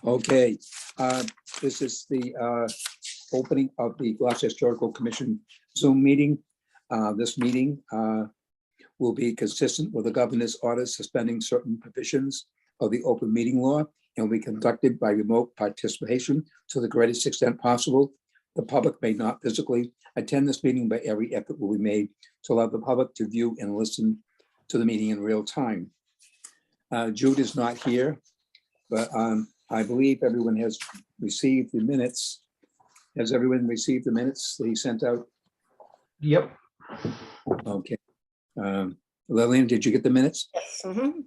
Okay, this is the opening of the Gloucester Historical Commission Zoom meeting. This meeting will be consistent with the governor's order suspending certain provisions of the open meeting law and will be conducted by remote participation to the greatest extent possible. The public may not physically attend this meeting, but every effort will be made to allow the public to view and listen to the meeting in real time. Jude is not here, but I believe everyone has received the minutes. Has everyone received the minutes that he sent out? Yep. Okay. Lillian, did you get the minutes? Yes. Mhm.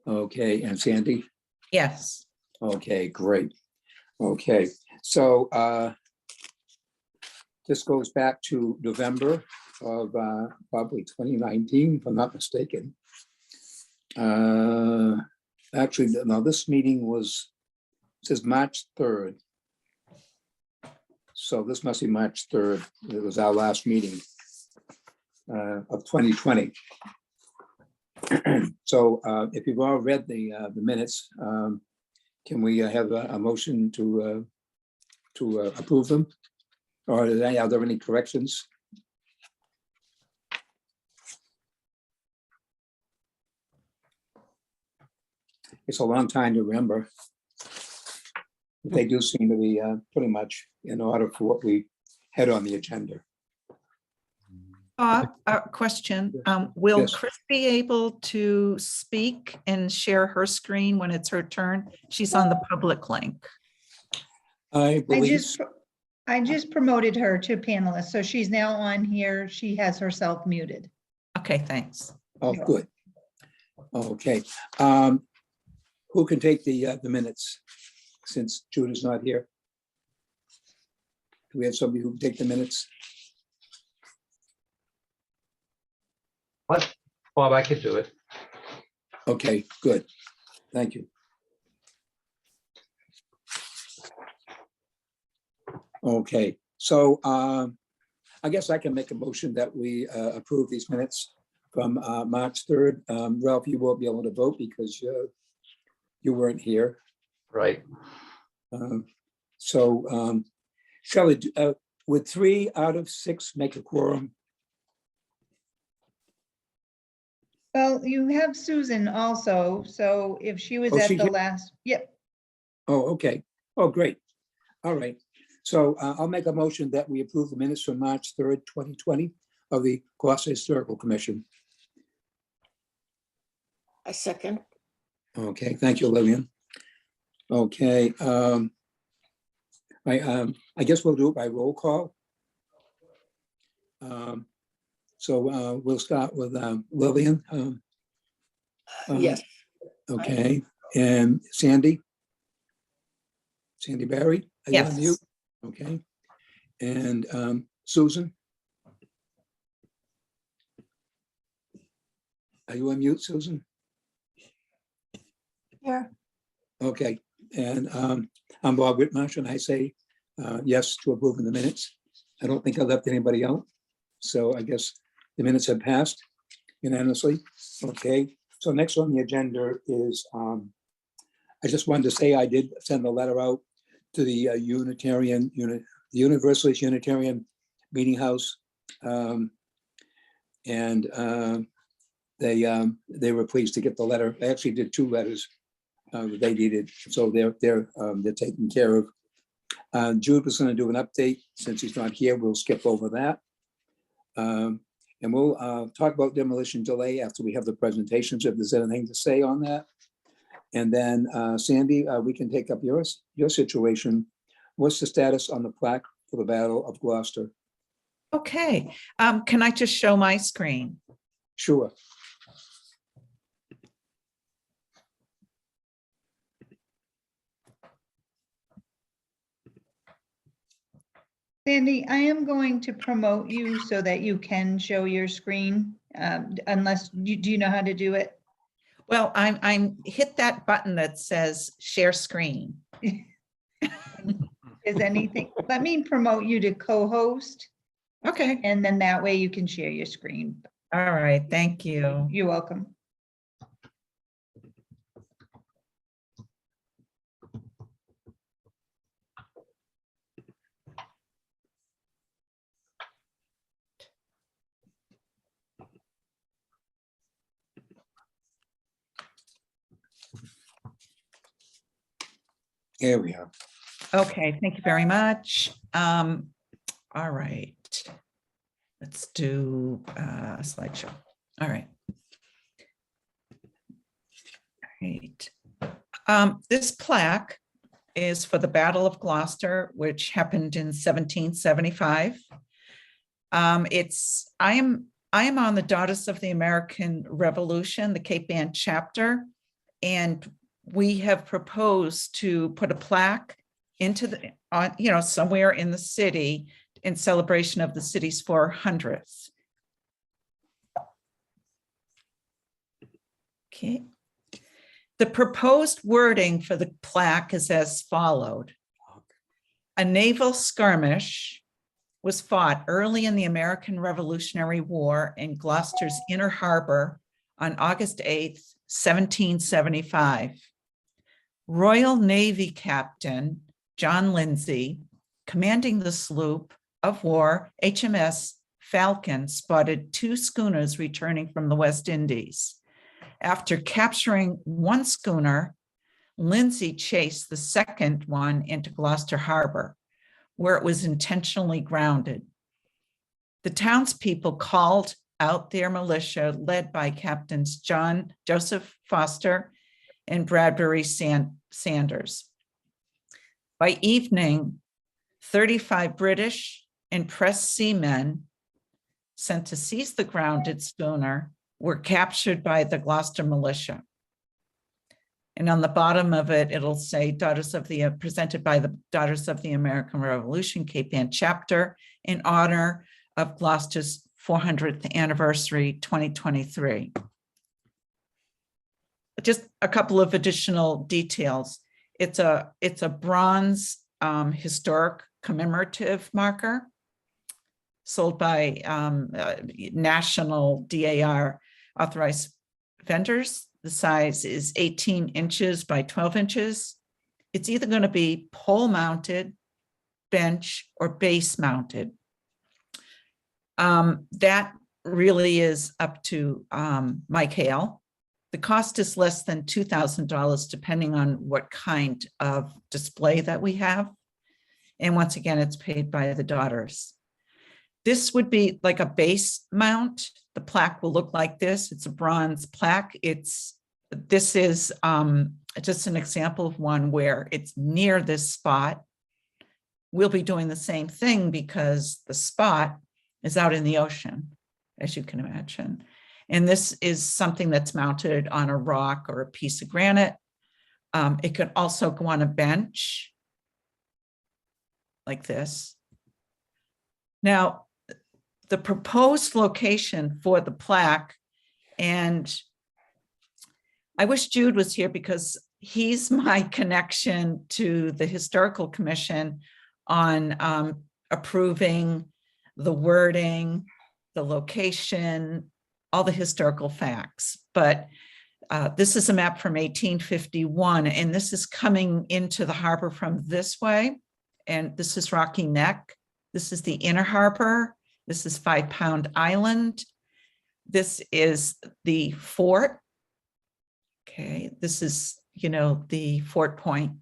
Okay, and Sandy? Yes. Okay, great. Okay, so this goes back to November of probably 2019, if I'm not mistaken. Actually, no, this meeting was, it says March 3rd. So this must be March 3rd. It was our last meeting of 2020. So if you've all read the minutes, can we have a motion to approve them? Or are there any corrections? It's a long time to remember. They do seem to be pretty much in order for what we had on the agenda. A question, will Yes. Chris be able to speak and share her screen when it's her turn? She's on the public link. I believe, I just promoted her to panelist, so she's now on here. She has herself muted. Okay, thanks. oh, good. Okay. Who can take the minutes since Jude is not here? Do we have somebody who can take the minutes? What? Bob, I could do it. Okay, good. Thank you. Okay, so I guess I can make a motion that we approve these minutes from March 3rd. Ralph, you won't be able to vote because you weren't here. Right. So Shelley, would 3 out of 6 make a quorum? Well, you have Susan also, so if she was Oh, at she's the here? last, yep, Oh, okay. Oh, great. All right. So I'll make a motion that we approve the minutes from March 3rd, 2020 of the Gloucester Historical Commission. I second. Okay, thank you, Lillian. Okay. I guess we'll do it by roll call. So we'll start with Lillian. Yes. Okay, and Sandy? Sandy Barry? Are you on Yes. mute? Okay, and Susan? Are you on mute, Susan? Yeah. Okay, and I'm Bob Whitmarsh, and I say yes to approving the minutes. I don't think I left anybody out, so I guess the minutes have passed unanimously. Okay, so next on the agenda is, I just wanted to say I did send a letter out to the the Universalist Unitarian Meeting House. And they were pleased to get the letter. I actually did 2 letters that they needed, so they're taken care of. Jude was going to do an update. Since he's not here, we'll skip over that. And we'll talk about demolition delay after we have the presentations, if there's anything to say on that. And then Sandy, we can take up your situation. What's the status on the plaque for the Battle of Gloucester? Okay, can I just show my screen? Sure. Sandy, I am going to promote you so that you can show your screen, unless, do you know how to do it? Well, I'm hit that button that says share screen. Is anything, let me promote you to co-host, Okay, and then that way you can share your screen. all right, thank you. You're welcome. area. Okay, thank you very much. All right. Let's do a slideshow. All right. All right. This plaque is for the Battle of Gloucester, which happened in 1775. I am on the Daughters of the American Revolution, the Cape Ann chapter, and we have proposed to put a plaque into the, somewhere in the city in celebration of the city's 400th. Okay. The proposed wording for the plaque is as followed. A naval skirmish was fought early in the American Revolutionary War in Gloucester's Inner Harbor on August 8th, 1775. Royal Navy Captain John Lindsay, commanding the sloop of war HMS Falcon, spotted 2 schooners returning from the West Indies. After capturing one schooner, Lindsay chased the second one into Gloucester Harbor, where it was intentionally grounded. The townspeople called out their militia, led by Captains Joseph Foster and Bradbury Sanders. By evening, 35 British and pressed seamen sent to seize the grounded schooner were captured by the Gloucester militia. And on the bottom of it, it'll say presented by the Daughters of the American Revolution, Cape Ann chapter, in honor of Gloucester's 400th anniversary, 2023. Just a couple of additional details. It's a bronze historic commemorative marker sold by national DAR authorized vendors. The size is 18 inches by 12 inches. It's either going to be pole mounted, bench, or base mounted. That really is up to Mike Hale. The cost is less than $2,000, depending on what kind of display that we have. And once again, it's paid by the Daughters. This would be like a base mount. The plaque will look like this. It's a bronze plaque. This is just an example of one where it's near this spot. We'll be doing the same thing because the spot is out in the ocean, as you can imagine. And this is something that's mounted on a rock or a piece of granite. It could also go on a bench like this. Now, the proposed location for the plaque, and I wish Jude was here because he's my connection to the Historical Commission on approving the wording, the location, all the historical facts. But this is a map from 1851, and this is coming into the harbor from this way. And this is Rocky Neck. This is the Inner Harbor. This is 5 Pound Island. This is the fort. Okay, this is, the Fort Point.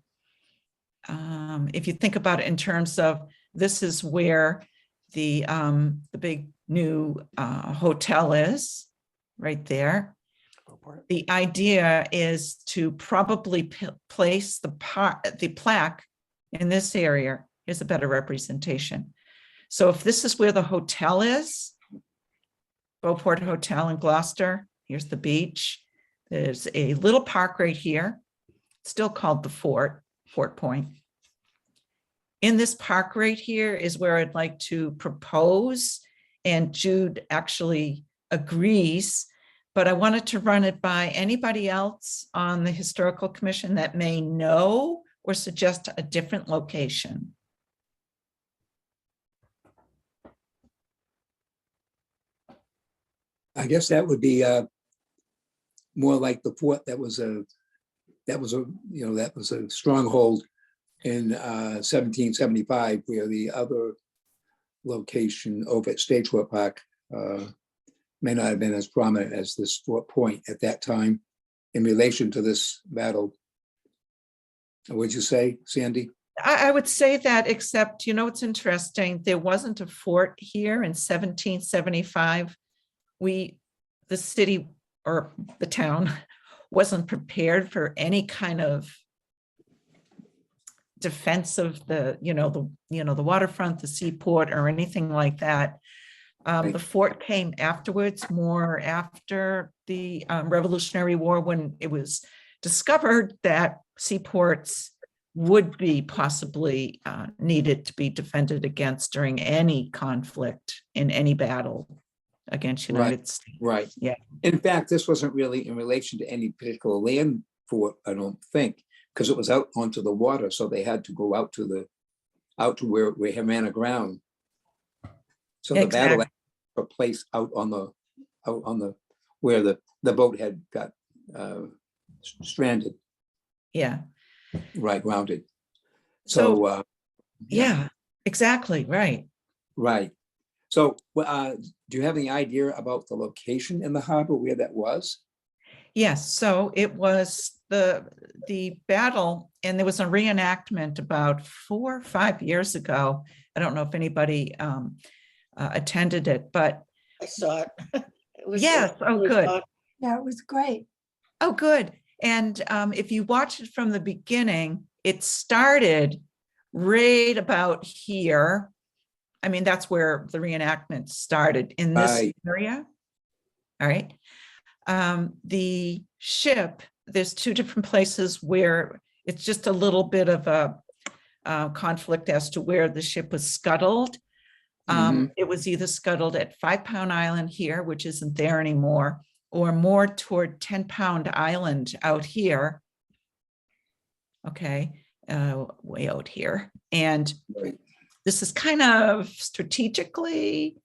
If you think about it in terms of, this is where the big new hotel is, right there. The idea is to probably place the plaque in this area. Here's a better representation. So if this is where the hotel is, Beauport Hotel in Gloucester, here's the beach. There's a little park right here, still called the Fort Point. In this park right here is where I'd like to propose, and Jude actually agrees, but I wanted to run it by anybody else on the Historical Commission that may know or suggest a different location. I guess that would be more like the fort that was a stronghold in 1775, where the other location over at Stagewell Park may not have been as prominent as this Fort Point at that time in relation to this battle. Would you say, Sandy? I would say that, except, you know, it's interesting, there wasn't a fort here in 1775. The city or the town wasn't prepared for any kind of defense of the waterfront, the seaport, or anything like that. Right. The fort came afterwards, more after the Revolutionary War, when it was discovered that seaports would be possibly needed to be defended against during any conflict in any battle against Right. United States. Right. Yeah. In fact, this wasn't really in relation to any particular land fort, I don't think, because it was out onto the water, so they had to go out to where we ran aground. So the battle Exactly. took place out on the where the boat had got stranded, Yeah. right, grounded. So, So yeah, exactly, right. right. So do you have any idea about the location in the harbor where that was? Yes, so it was the battle, and there was a reenactment about 4 or 5 years ago. I don't know if anybody attended it, but I saw it. It was- yes, oh, it was good. awesome. Yeah, it was great. Oh, good. And if you watch it from the beginning, it started right about here. I mean, that's where the reenactment started, in this Right. area. All right. The ship, there's 2 different places where it's just a little bit of a conflict as to where the ship was scuttled. It was either scuttled at 5 Pound Island here, which isn't there anymore, or more toward 10 Pound Island out here. Okay, way out here. And Right. this is kind of strategically,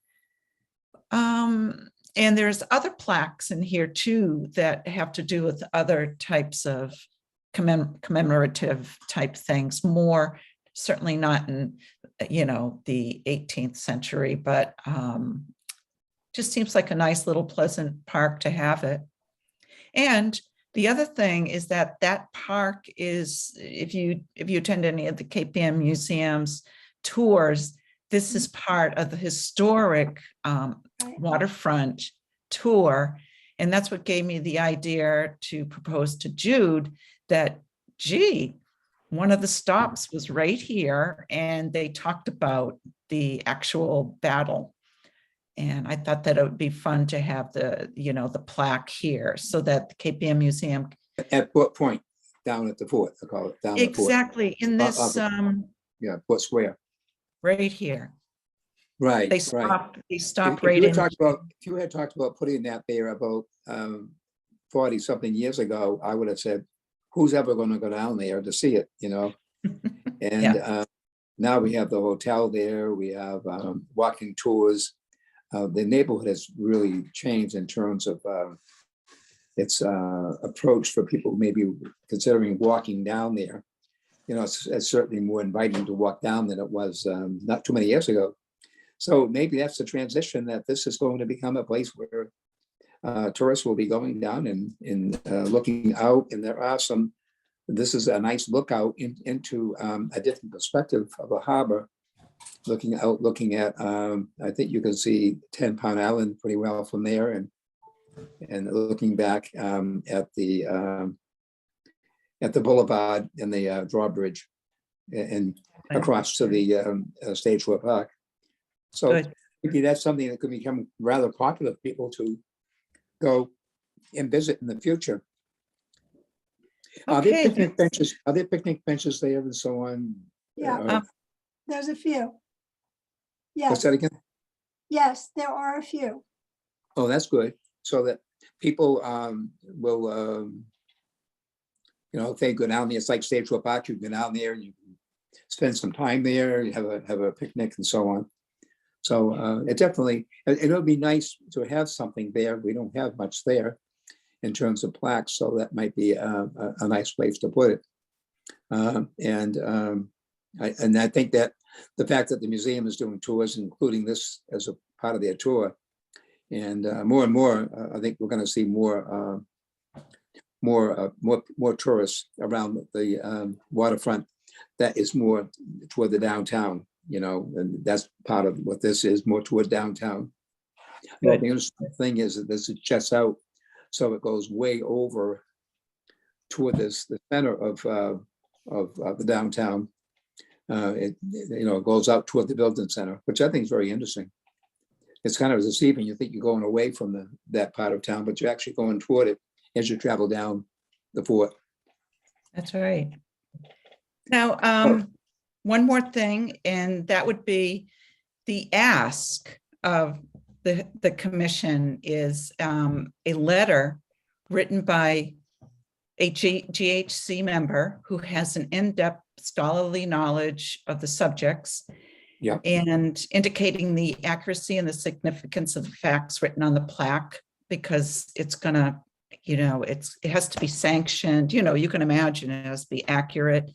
and there's other plaques in here too that have to do with other types of commemorative type things, more certainly not in, the 18th century, but just seems like a nice little pleasant park to have it. And the other thing is that park is, if you attend any of the Cape Ann Museum's tours, this is part of the historic Right. waterfront tour. And that's what gave me the idea to propose to Jude that, gee, one of the stops was right here, and they talked about the actual battle. And I thought that it would be fun to have the plaque here, so that the Cape Ann Museum. At what point? Down at the fort, I call it, down the fort. Exactly, in Up this, the- Yeah, Fort Square. right here. Right, They right. stop If right you in. had talked about putting that there about 40 something years ago, I would have said, who's ever going to go down there to see it, And now we have the hotel there, we have walking tours. The neighborhood has really changed in terms of its approach for people maybe considering walking down there. It's certainly more inviting to walk down than it was not too many years ago. So maybe that's the transition, that this is going to become a place where tourists will be going down and looking out. And this is a nice lookout into a different perspective of a harbor. Looking at, I think you can see 10 Pound Island pretty well from there, and looking back at the boulevard and the drawbridge and across to the Stagewell Park. So Good. maybe that's something that could become rather popular for people to go and visit in the future. Are there Okay. picnic benches? Are there picnic benches there and so on? Yeah. There's a few. Yes, What's that again? yes, there are a few. Oh, that's good. So that people will, if they go down there, it's like Stagewell Park, you go down there and you can spend some time there, you have a picnic and so on. So it definitely, it would be nice to have something there. We don't have much there in terms of plaques, so that might be a nice place to put it. And I think that the fact that the museum is doing tours, including this as a part of their tour, and more, I think we're going to see more more tourists around the waterfront. That is more toward the downtown, and that's part of what this is, more toward downtown. Well, Good. the interesting thing is that this is just out, so it goes way over toward the center of the downtown. It goes out toward the building center, which I think is very interesting. It's kind of deceiving. You think you're going away from that part of town, but you're actually going toward it as you travel down the fort. That's right. Now, one more thing, and that would be the ask of the commission is a letter written by a GHC member who has an in-depth scholarly knowledge of the subjects. Yeah. And indicating the accuracy and the significance of the facts written on the plaque, because it's gonna, it has to be sanctioned, you can imagine it has to be accurate.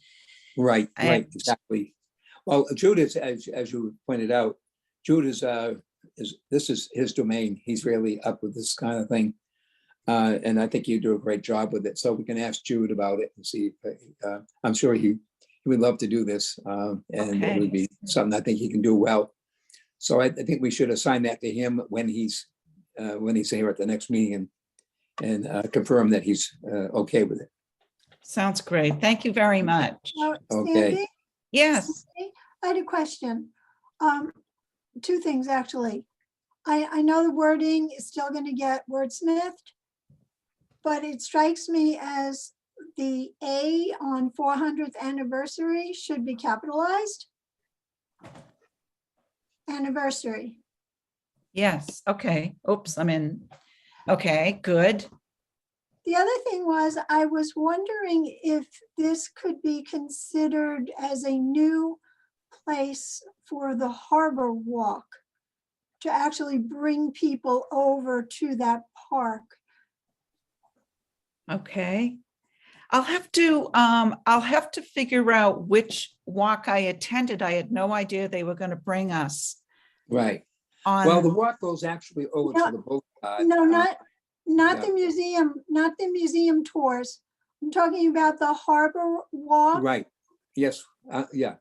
Right, And- exactly. Well, Jude is, as you pointed out, Jude this is his domain. He's really up with this kind of thing. And I think you do a great job with it. So we can ask Jude about it and see. I'm sure he would love to do this. And it would be something I think he can do well. So I think we should assign that to him when he's here at the next meeting and confirm that he's okay with it. Sounds great. Thank you very much. Now, Okay. Sandy, Yes, Sandy, I had a question. Two things, actually. I know the wording is still going to get wordsmithed, but it strikes me as the A on 400th anniversary should be capitalized. Anniversary. yes, okay. Oops, I'm in. Okay, good. The other thing was, I was wondering if this could be considered as a new place for the Harbor Walk to actually bring people over to that park. Okay. I'll have to figure out which walk I attended. I had no idea they were going to bring us Right. Well, the on. walk goes actually over No, to the boat. No, not yeah. the museum, not the museum tours. I'm talking about the Harbor Walk. Right. Yes. Yeah.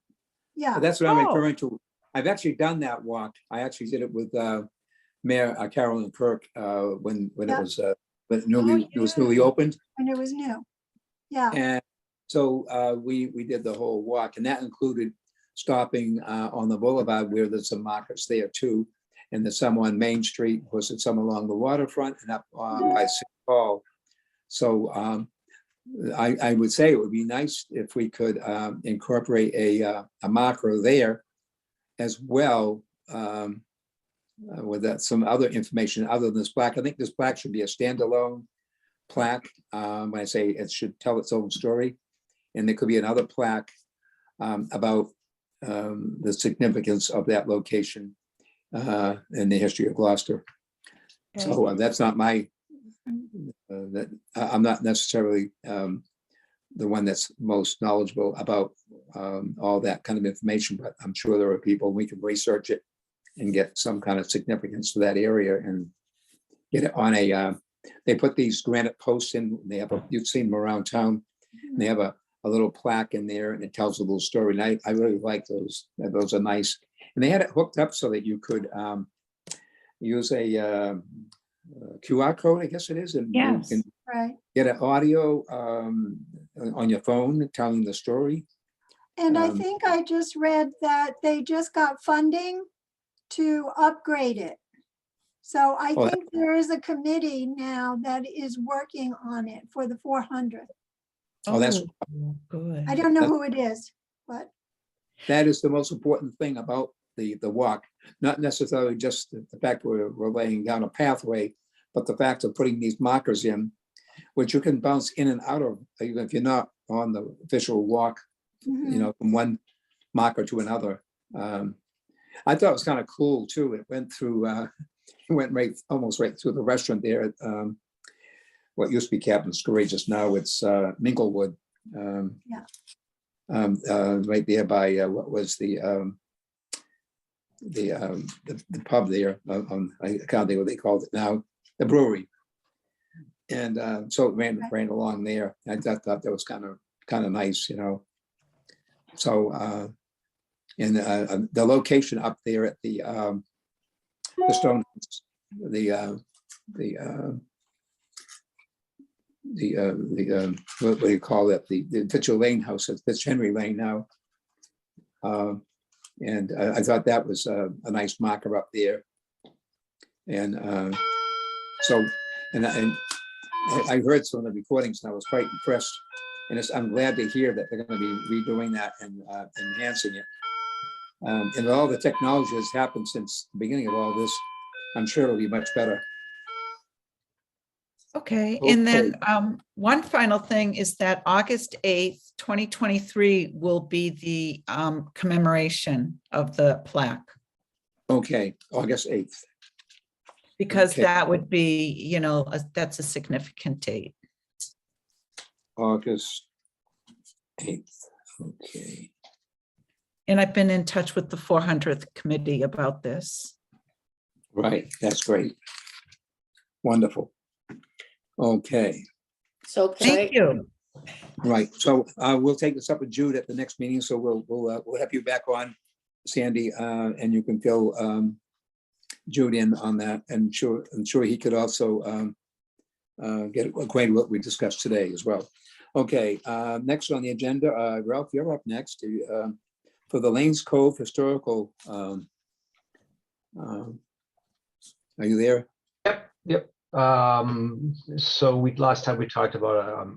Yeah, That's what I'm Oh. referring to. I've actually done that walk. I actually did it with Mayor Carolyn Kirk when it Yeah. was it was newly opened. and it was new. Yeah, And so we did the whole walk, and that included stopping on the boulevard where there's some markets there too. And there's some on Main Street, of course, there's some along the waterfront and up by St. Paul. So I would say it would be nice if we could incorporate a marker there as well, with some other information other than this plaque. I think this plaque should be a standalone plaque. When I say it should tell its own story, and there could be another plaque about the significance of that location in the history of Gloucester. So that's not my, I'm not necessarily the one that's most knowledgeable about all that kind of information, but I'm sure there are people, we can research it and get some kind of significance to that area and get it on a, they put these granite posts in, they have, you've seen them around town, and they have a little plaque in there and it tells a little story. And I really like those. Those are nice. And they had it hooked up so that you could use a QR code, I guess it is. And you Yes. can right. get an audio on your phone telling the story. And I Um, think I just read that they just got funding to upgrade it. So I Oh, think there is a committee now that is working on it for the 400th. Oh, that's- Good. I don't know who it is, but That is the most important thing about the walk, not necessarily just the fact we're laying down a pathway, but the fact of putting these markers in, which you can bounce in and out of, even if you're not on the official walk, mhm, from one marker to another. I thought it was kind of cool too. It went through, it went almost right through the restaurant there at what used to be Captain Courageous. Now it's Minglewood. Yeah. Right there by what was the pub there. I can't think what they called it now. The brewery. And so it ran along there. I thought that was kind of nice, you know. So and the location up there at the stone, what do you call it? The Fitzgerald Lane house at Fitzhenry Lane now. And I thought that was a nice marker up there. And so, and I heard some of the recordings and I was quite impressed. And I'm glad to hear that they're going to be redoing that and enhancing it. And all the technology that's happened since the beginning of all this, I'm sure it'll be much better. Okay, and then one final thing is that August 8th, 2023 will be the commemoration of the plaque, Okay, August 8th. because Okay. that would be, you know, that's a significant date. August 8th. Okay. And I've been in touch with the 400th committee about this. Right, that's great. Wonderful. Okay, So can Thank you. right. So we'll take this up with Jude at the next meeting. So we'll have you back on, Sandy, and you can fill Jude in on that. And I'm sure he could also get acquainted with what we discussed today as well. Okay, next on the agenda, Ralph, you're up next for the Lanes Cove Historical. Are you there? Yep. So last time we talked about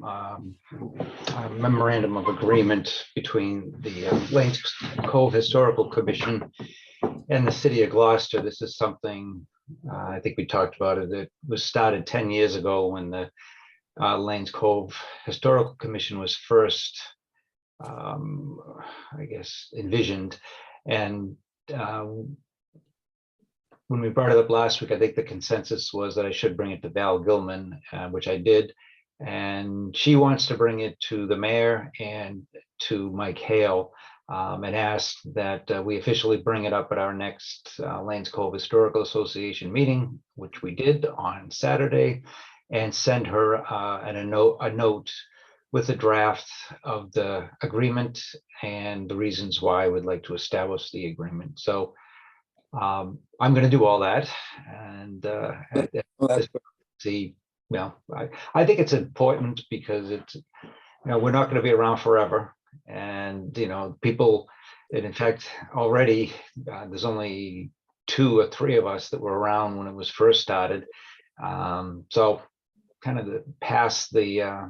a memorandum of agreement between the Lanes Cove Historical Commission and the city of Gloucester. This is something, I think we talked about it. It was started 10 years ago when the Lanes Cove Historical Commission was first, I guess, envisioned. And when we brought it up last week, I think the consensus was that I should bring it to Val Gilman, which I did. And she wants to bring it to the mayor and to Mike Hale, and asked that we officially bring it up at our next Lanes Cove Historical Association meeting, which we did on Saturday, and send her a note with a draft of the agreement and the reasons why I would like to establish the agreement. So I'm going to do all that, and see. Well, I think it's important because it's, we're not going to be around forever, and people. And in fact, already there's only 2 or 3 of us that were around when it was first started. So, kind of pass the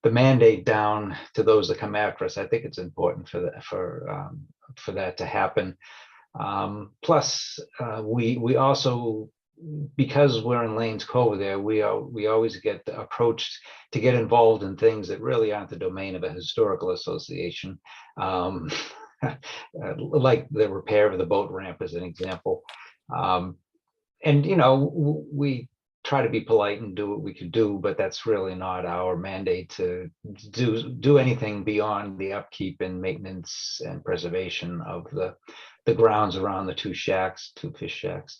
mandate down to those that come after us. I think it's important for that to happen. Plus, we also, because we're in Lanes Cove there, we always get approached to get involved in things that really aren't the domain of a historical association, like the repair of the boat ramp as an example. And we try to be polite and do what we could do, but that's really not our mandate to do anything beyond the upkeep and maintenance and preservation of the grounds around the 2 fish shacks.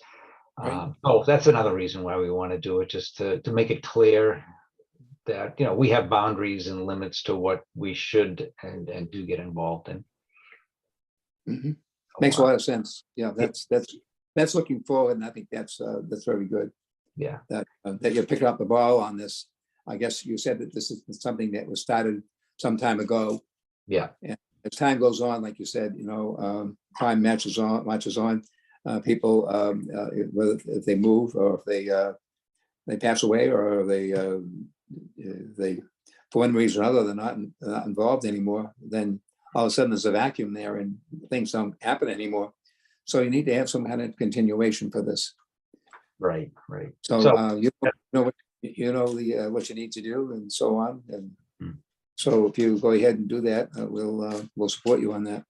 Right. Oh, that's another reason why we want to do it, just to make it clear that we have boundaries and limits to what we should and do get involved in. Mhm. Makes a lot of sense. Yeah, that's looking forward, and I think that's very good. Yeah. That you're picking up the ball on this. I guess you said that this is something that was started some time ago. Yeah. And as time goes on, like you said, time marches on. People, whether if they move or if they pass away or they for one reason or another they're not involved anymore, then all of a sudden there's a vacuum there and things don't happen anymore. So you need to have some kind of continuation for this. Right. So you know what you need to do and so on. And so if you go ahead and do that, we'll support you on that.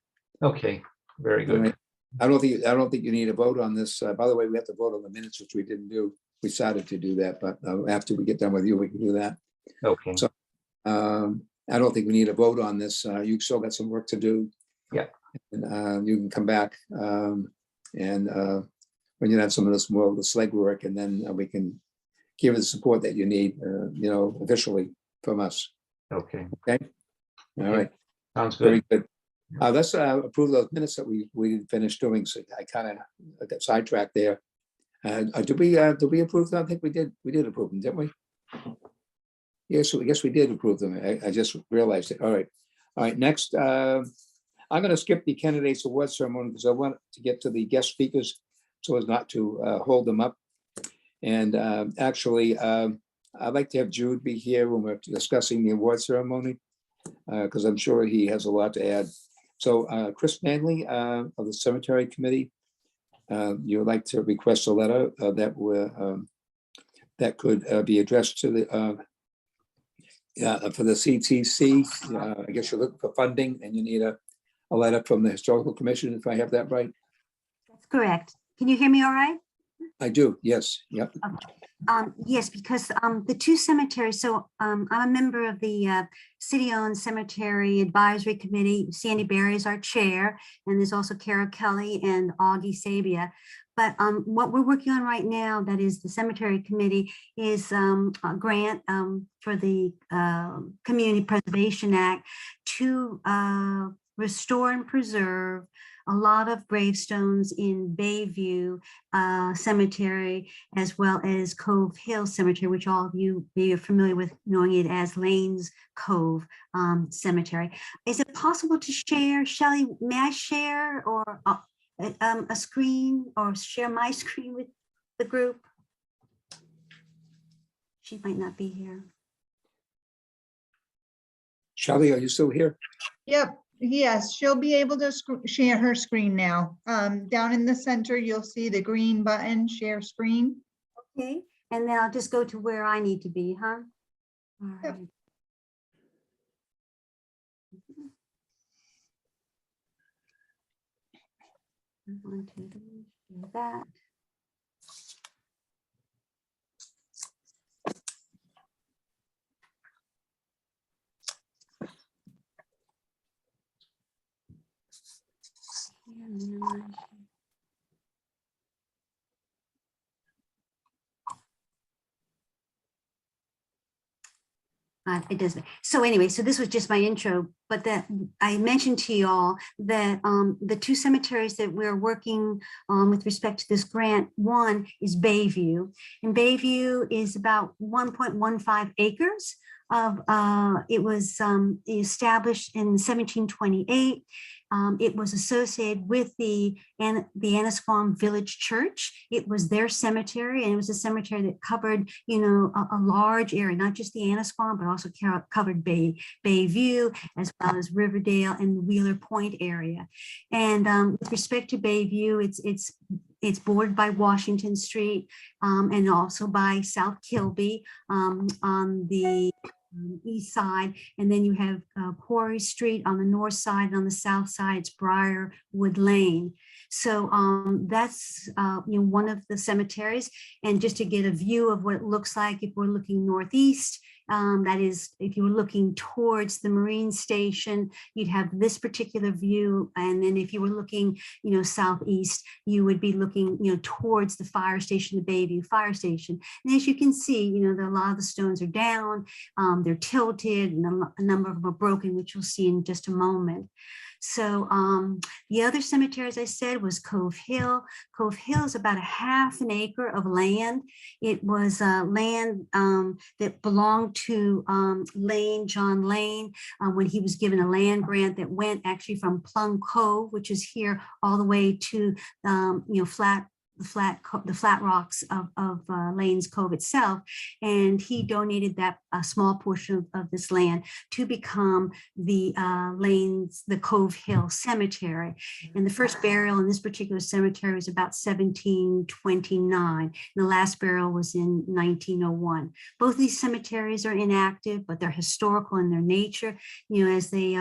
Okay. Very good. All right. I don't think you need a vote on this. By the way, we have to vote on the minutes, which we didn't do. We started to do that, but after we get done with you, we can do that. Okay. So I don't think we need a vote on this. You've still got some work to do. Yeah. And you can come back and when you have some of this more of the slag work, and then we can give you the support that you need, officially from us. Okay, All right, sounds very good. good. Let's approve those minutes that we finished doing. So I kind of got sidetracked there. Did we approve them? I think we did approve them, didn't we? Yes, I guess we did approve them. I just realized it. All right. Next, I'm going to skip the candidates award ceremony because I want to get to the guest speakers so as not to hold them up. And actually, I'd like to have Jude be here when we're discussing the award ceremony because I'm sure he has a lot to add. So Chris Manley of the Cemetery Committee, you would like to request a letter that could be addressed to the for the CTC. I guess you're looking for funding and you need a letter from the Historical Commission, if I have that right. That's correct. Can you hear me all right? I do, yes, yep. Yes, because the two cemeteries, so I'm a member of the City-Owned Cemetery Advisory Committee. Sandy Berry is our chair, and there's also Carol Kelly and Augie Sabia. But what we're working on right now, that is the Cemetery Committee, is a grant for the Community Preservation Act to restore and preserve a lot of gravestones in Bayview Cemetery, as well as Cove Hill Cemetery, which all of you may be familiar with, knowing it as Lanes Cove Cemetery. Is it possible to share? Shelley, may I share or a screen or share my screen with the group? She might not be here. Shelley, are you still here? Yep, yes, she'll be able to share her screen now. Down in the center, you'll see the green button, share screen. Okay, and then I'll just go to where I need to be, huh? All Yep. right. I'm going to do that. And minimize. It doesn't. So anyway, so this was just my intro, but that I mentioned to you all that the two cemeteries that we're working with respect to this grant, one is Bayview, and Bayview is about 1.15 acres of, it was established in 1728. It was associated with the Annisquam Village Church. It was their cemetery, and it was a cemetery that covered, a large area, not just the Annisquam, but also covered Bayview, as well as Riverdale and the Wheeler Point area. And with respect to Bayview, it's bordered by Washington Street and also by South Kilby on the east side, and then you have Quarry Street on the north side, and on the south side it's Briarwood Lane. So that's one of the cemeteries. And just to get a view of what it looks like, if we're looking northeast, that is, if you were looking towards the Marine Station, you'd have this particular view. And then if you were looking, southeast, you would be looking, towards the fire station, the Bayview Fire Station. And as you can see, a lot of the stones are down, they're tilted, and a number of them are broken, which you'll see in just a moment. So the other cemetery, as I said, was Cove Hill. Cove Hill is about 1/2 an acre of land. It was land that belonged to John Lane, when he was given a land grant that went actually from Plum Cove, which is here, all the way to the flat rocks of Lane's Cove itself. And he donated that a small portion of this land to become the Cove Hill Cemetery. And the first burial in this particular cemetery was about 1729. And the last burial was in 1901. Both of these cemeteries are inactive, but they're historical in their nature, as they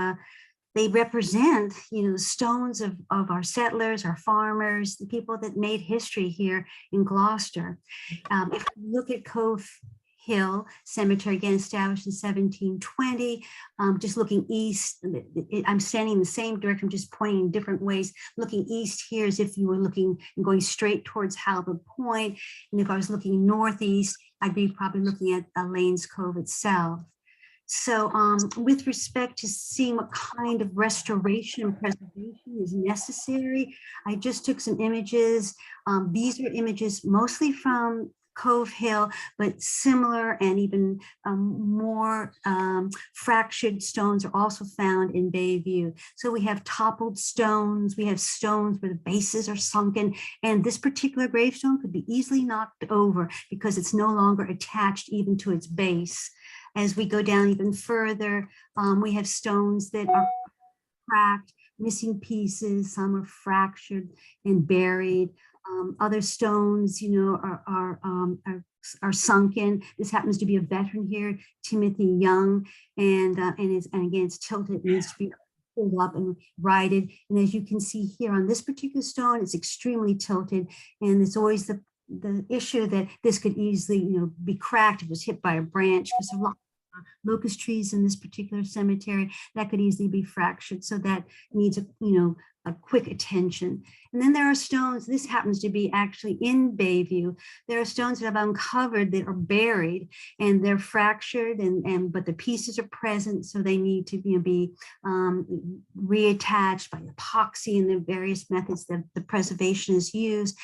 represent, the stones of our settlers, our farmers, the people that made history here in Gloucester. If we look at Cove Hill Cemetery, again established in 1720. Just looking east, I'm standing in the same direction, I'm just pointing in different ways. Looking east here as if you were looking and going straight towards Halbert Point. And if I was looking northeast, I'd be probably looking at Lanes Cove itself. So with respect to seeing what kind of restoration and preservation is necessary, I just took some images. These are images mostly from Cove Hill, but similar and even more fractured stones are also found in Bayview. So we have toppled stones, we have stones where the bases are sunken, and this particular gravestone could be easily knocked over because it's no longer attached even to its base. As we go down even further, we have stones that are cracked, missing pieces, some are fractured and buried. Other stones, you know, are sunken. This happens to be a veteran here, Timothy Young, and again, it's tilted, it needs to be pulled up and righted. And as you can see here on this particular stone, it's extremely tilted, and it's always the issue that this could easily, you know, be cracked if it was hit by a branch, because there are a lot of locust trees in this particular cemetery that could easily be fractured. So that needs a, you know, a quick attention. And then there are stones, this happens to be actually in Bayview. There are stones that I've uncovered that are buried and they're fractured, but the pieces are present, so they need to, you know, be reattached by epoxy and the various methods that the preservation is used.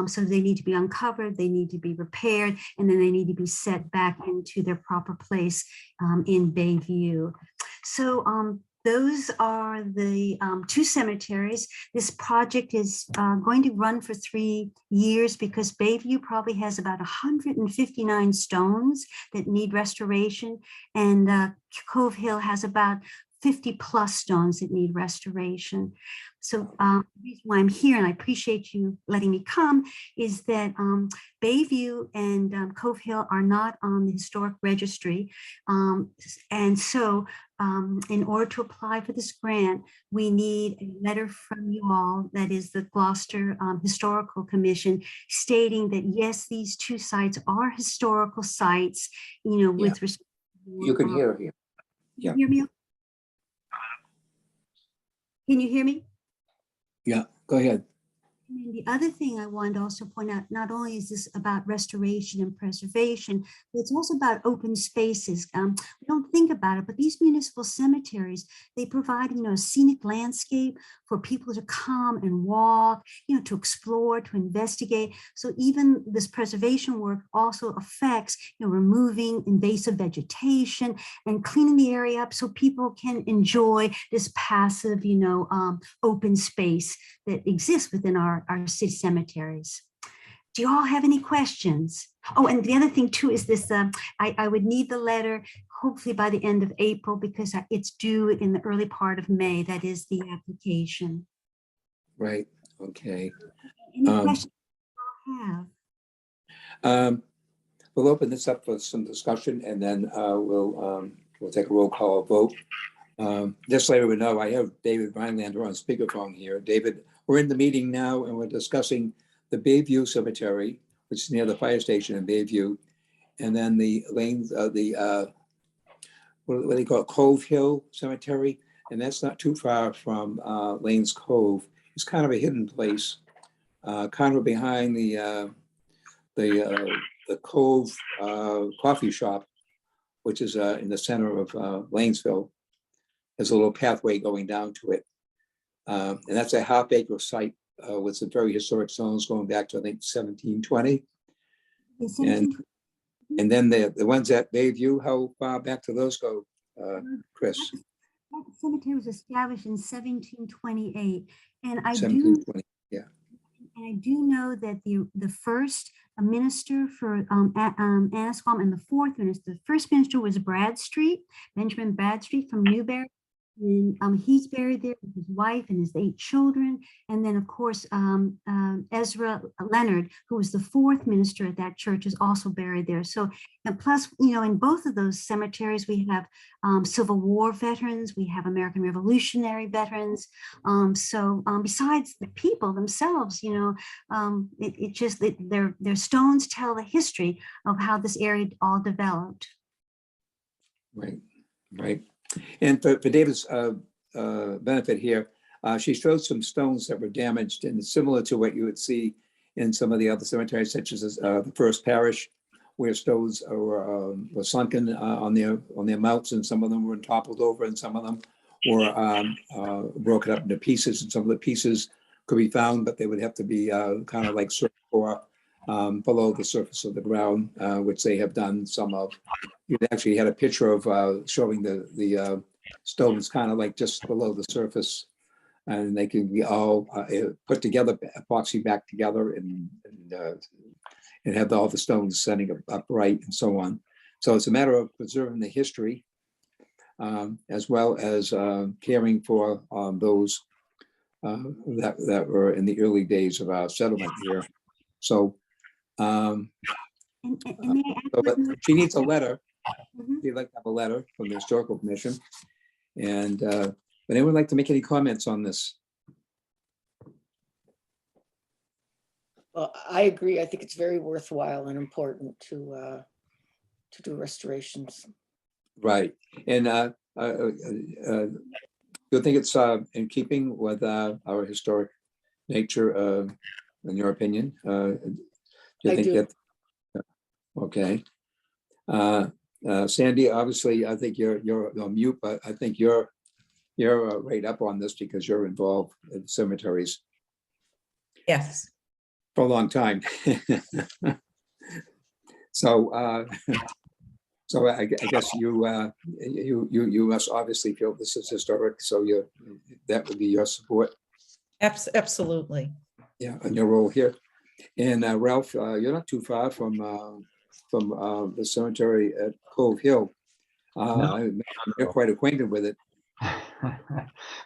So they need to be uncovered, they need to be repaired, and then they need to be set back into their proper place in Bayview. So those are the two cemeteries. This project is going to run for 3 years because Bayview probably has about 159 stones that need restoration, and Cove Hill has about 50 plus stones that need restoration. So the reason why I'm here, and I appreciate you letting me come, is that Bayview and Cove Hill are not on the historic registry. And so in order to apply for this grant, we need a letter from you all, that is the Gloucester Historical Commission, stating that yes, these two sites are historical sites, you know, with respect to, You can hear here. Yeah. Hear me? Can you hear me? Yeah, go ahead. And the other thing I wanted to also point out, not only is this about restoration and preservation, but it's also about open spaces. We don't think about it, but these municipal cemeteries, they provide, you know, a scenic landscape for people to come and walk, you know, to explore, to investigate. So even this preservation work also affects, you know, removing invasive vegetation and cleaning the area up so people can enjoy this passive, you know, open space that exists within our city cemeteries. Do you all have any questions? Oh, and the other thing too is this, I would need the letter hopefully by the end of April because it's due in the early part of May. That is the application. Right, okay. Any questions you all have? We'll open this up for some discussion and then we'll take a roll call vote. Just so everyone know, I have David Rhinelander on speakerphone here. David, we're in the meeting now and we're discussing the Bayview Cemetery, which is near the fire station in Bayview, and then the lanes, what do they call it, Cove Hill Cemetery, and that's not too far from Lanes Cove. It's kind of a hidden place, kind of behind the Cove coffee shop, which is in the center of Lanesville. There's a little pathway going down to it. And that's a half-acre site with some very historic stones going back to, I think, 1720. And then the ones at Bayview, how far back do those go, Chris? That cemetery was established in 1728. And I 1720, yeah. And I do know that the first minister for Annisquam and the fourth minister, the first minister was Bradstreet, Benjamin Bradstreet from Newbury. And he's buried there with his wife and his 8 children. And then, of course, Ezra Leonard, who was the 4th minister at that church, is also buried there. So, and plus, in both of those cemeteries, we have Civil War veterans, we have American Revolutionary veterans. So besides the people themselves, their stones tell the history of how this area all developed. Right, right. And for David's benefit here, she showed some stones that were damaged and similar to what you would see in some of the other cemeteries, such as the First Parish, where stones were sunken on their mounts, and some of them were toppled over, and some of them were broken up into pieces, and some of the pieces could be found, but they would have to be kind of like searched for below the surface of the ground, which they have done some of. You actually had a picture of showing the stones kind of like just below the surface, and they can be all put together, epoxy back together, and have all the stones setting upright and so on. So it's a matter of preserving the history, as well as caring for those that were in the early days of our settlement here. So, And may I add but one more she needs a letter. Mhm. We'd like to have a letter from the Historical Commission. And would anyone like to make any comments on this? Well, I agree. I think it's very worthwhile and important to do restorations. Right. And do you think it's in keeping with our historic nature, in your opinion? Do you I think do. that? Okay. Sandy, obviously, I think you're on mute, but I think you're right up on this because you're involved in cemeteries Yes. for a long time. So I guess you must obviously feel this is historic, so that would be your support, Absolutely. yeah, on your role here. And Ralph, you're not too far from the cemetery at Cove Hill. You're quite acquainted with it.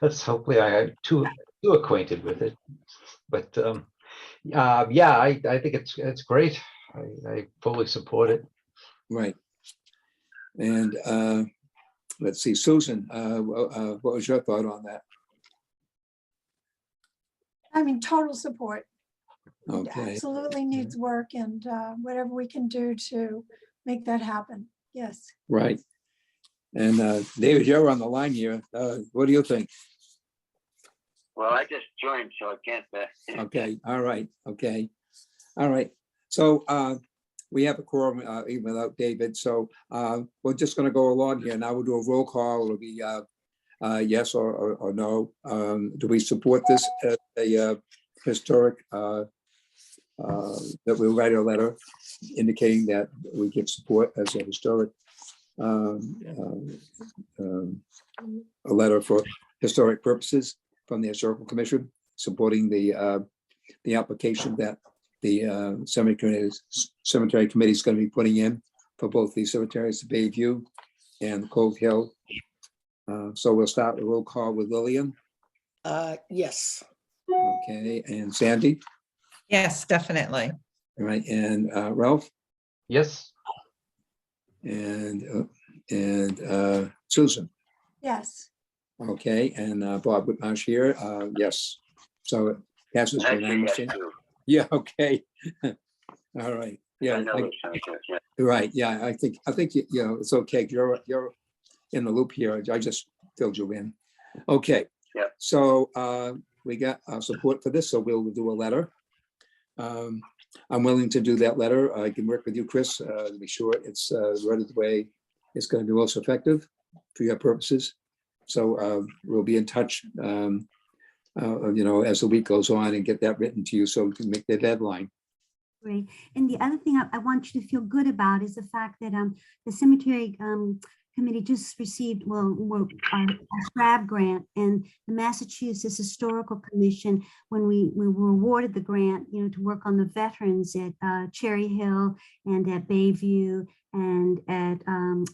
Let's hopefully I am too acquainted with it. But yeah, I think it's great. I fully support it. Right. And let's see, Susan, what was your thought on that? I mean, total support. It Okay, absolutely needs work, and whatever we can do to make that happen. Yes. right. And David, you're on the line here. What do you think? Well, I just joined, so I can't. Okay, all right, okay. All right. So we have a quorum even without David. So we're just going to go along here. Now we'll do a roll call. It'll be yes or no. Do we support this as a historic, that we write a letter indicating that we give support as a historic, a letter for historic purposes from the Historical Commission, supporting the application that the cemetery committee is going to be putting in for both these cemeteries, Bayview and Cove Hill. So we'll start the roll call with Lillian. Yes. Okay, and Sandy. Yes, definitely. All right, and Ralph Yes. and Susan. Yes. Okay, and Bob Whitmarsh here. Yes. So it passes That's a yes, unanimously. too. Yeah, okay. All right. I Yeah, know it's not good, yeah. right. Yeah, I think it's okay. You're in the loop here. I just filled you in. Okay. Yeah. So we got support for this, so we'll do a letter. I'm willing to do that letter. I can work with you, Chris, to be sure it's worded the way it's going to be most effective for your purposes. So we'll be in touch, as the week goes on, and get that written to you so we can make the deadline. Great. And the other thing I want you to feel good about is the fact that the cemetery Committee just received, well, our SRAB grant, and the Massachusetts Historical Commission, when we were awarded the grant, to work on the veterans at Cherry Hill and at Bayview and at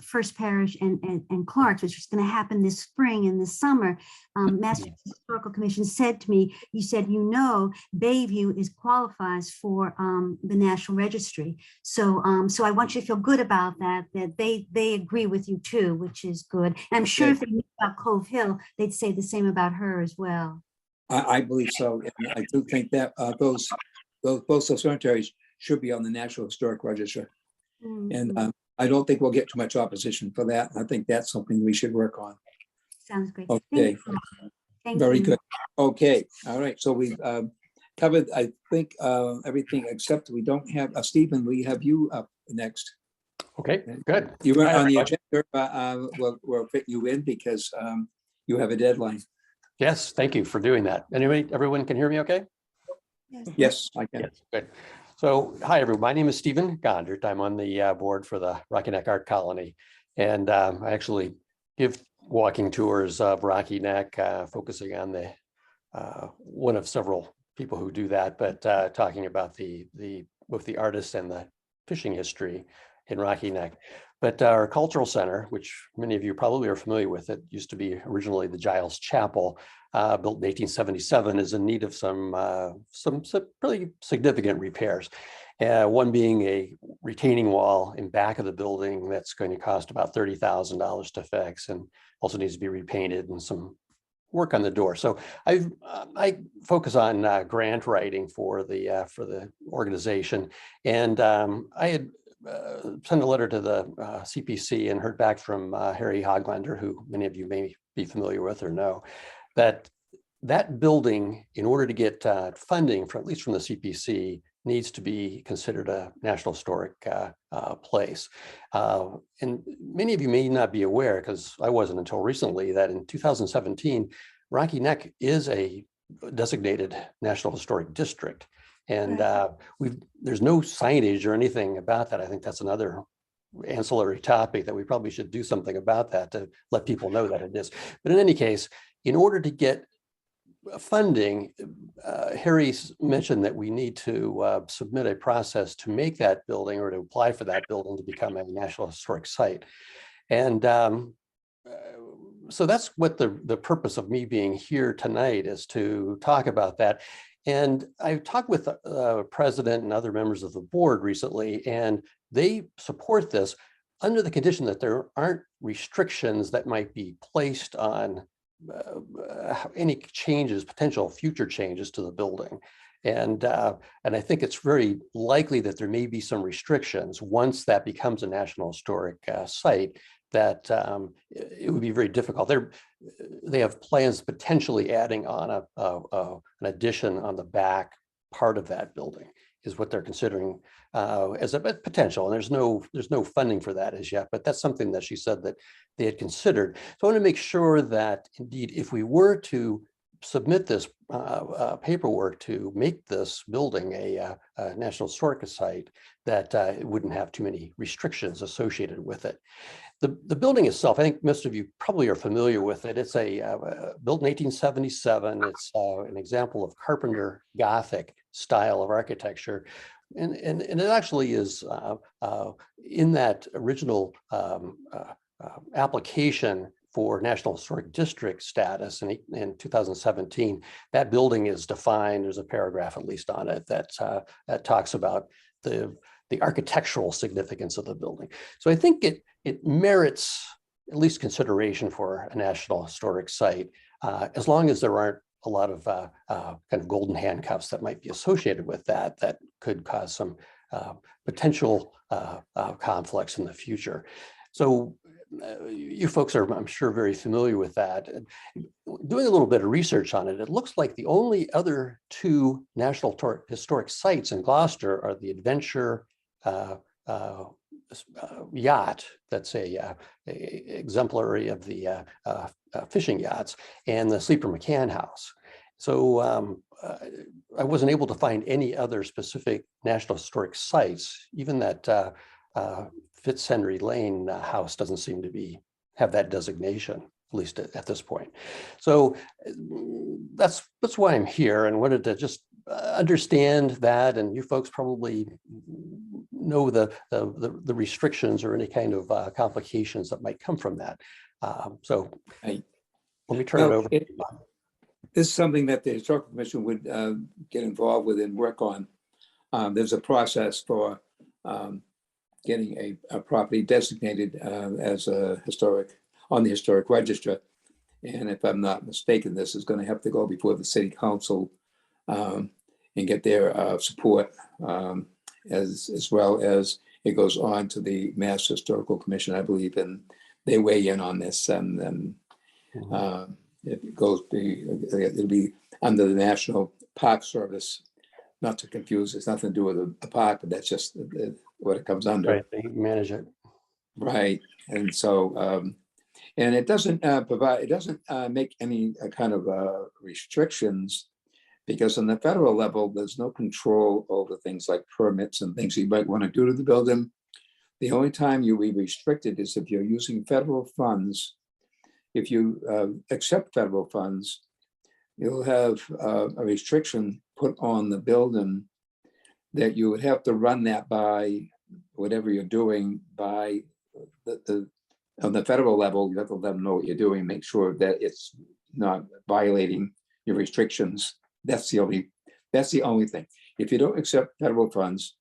First Parish and Clark's, which is going to happen this spring and this summer. Massachusetts Historical Commission said to me, you said, Bayview qualifies for the National Registry. So I want you to feel good about that they agree with you too, which is good. And I'm sure if they knew about Cove Hill, they'd say the same about her as well. I believe so. And I do think that both those cemeteries should be on the National Historic Register. And Mhm. I don't think we'll get too much opposition for that. I think that's something we should work on. Sounds great. Okay. Thank Very you. good. Okay, all right. So we've covered, I think, everything except we don't have, Stephen, we have you up next. Okay, good. You were Hi, on the everybody. agenda, but we'll fit you in because you have a deadline. Yes, thank you for doing that. Anyway, everyone can hear me okay? Yes. Yes, I can. Yes, good. So, hi, everyone. My name is Stephen Gondert. I'm on the board for the Rocky Neck Art Colony. And I actually give walking tours of Rocky Neck, focusing on the one of several people who do that, but talking about both the artists and the fishing history in Rocky Neck. But our cultural center, which many of you probably are familiar with, it used to be originally the Giles Chapel, built in 1877, is in need of some pretty significant repairs. One being a retaining wall in back of the building that's going to cost about $30,000 to fix, and also needs to be repainted and some work on the door. So I focus on grant writing for the organization, and I had sent a letter to the CPC and heard back from Harry Hoglander, who many of you may be familiar with or know, that building, in order to get funding from, at least from the CPC, needs to be considered a National Historic place. And many of you may not be aware, because I wasn't until recently, that in 2017, Rocky Neck is a designated National Historic District. And there's no signage or anything about that. I think that's another ancillary topic that we probably should do something about, that to let people know that it is. But in any case, in order to get funding, Harry mentioned that we need to submit a process to make that building, or to apply for that building to become a National Historic Site. And so that's what the purpose of me being here tonight is, to talk about that. And I talked with the president and other members of the board recently, and they support this under the condition that there aren't restrictions that might be placed on any changes, potential future changes to the building. And I think it's very likely that there may be some restrictions once that becomes a National Historic Site, that it would be very difficult. They have plans potentially adding on an addition on the back part of that building, is what they're considering as a potential. And there's no funding for that as yet, but that's something that she said that they had considered. So I want to make sure that indeed, if we were to submit this paperwork to make this building a National Historic Site, that it wouldn't have too many restrictions associated with it. The building itself, I think most of you probably are familiar with it. It's built in 1877. It's an example of Carpenter Gothic style of architecture. And it actually is in that original application for National Historic District status in 2017, that building is defined. There's a paragraph at least on it that talks about the architectural significance of the building. So I think it merits at least consideration for a National Historic Site, as long as there aren't a lot of kind of golden handcuffs that might be associated with that could cause some potential conflicts in the future. So you folks are, I'm sure, very familiar with that. Doing a little bit of research on it, it looks like the only other two National Historic Sites in Gloucester are the Adventure yacht, that's a exemplary of the fishing yachts, and the Sleeper McCann House. So I wasn't able to find any other specific National Historic Sites. Even that Fitzhenry Lane house doesn't seem to be have that designation, at least at this point. So that's why I'm here, and wanted to just understand that. And you folks probably know the restrictions or any kind of complications that might come from that. So Right. let me turn it Well, over. This is something that the Historical Commission would get involved with and work on. There's a process for getting a property designated as a historic, on the historic register. And if I'm not mistaken, this is going to have to go before the city council and get their support, as well as it goes on to the Mass Historical Commission, I believe, and they weigh in on this. And it goes, it'll be under the National Park Service. Not to confuse, it's nothing to do with a park, but that's just what it comes under. Right, they manage it. Right, and so, and it doesn't provide, it doesn't make any kind of restrictions, because on the federal level, there's no control over things like permits and things you might want to do to the building. The only time you'll be restricted is if you're using federal funds. If you accept federal funds, you'll have a restriction put on the building that you would have to run that by whatever you're doing by on the federal level. You have to let them know what you're doing, make sure that it's not violating your restrictions. That's the only thing. If you don't accept federal funds,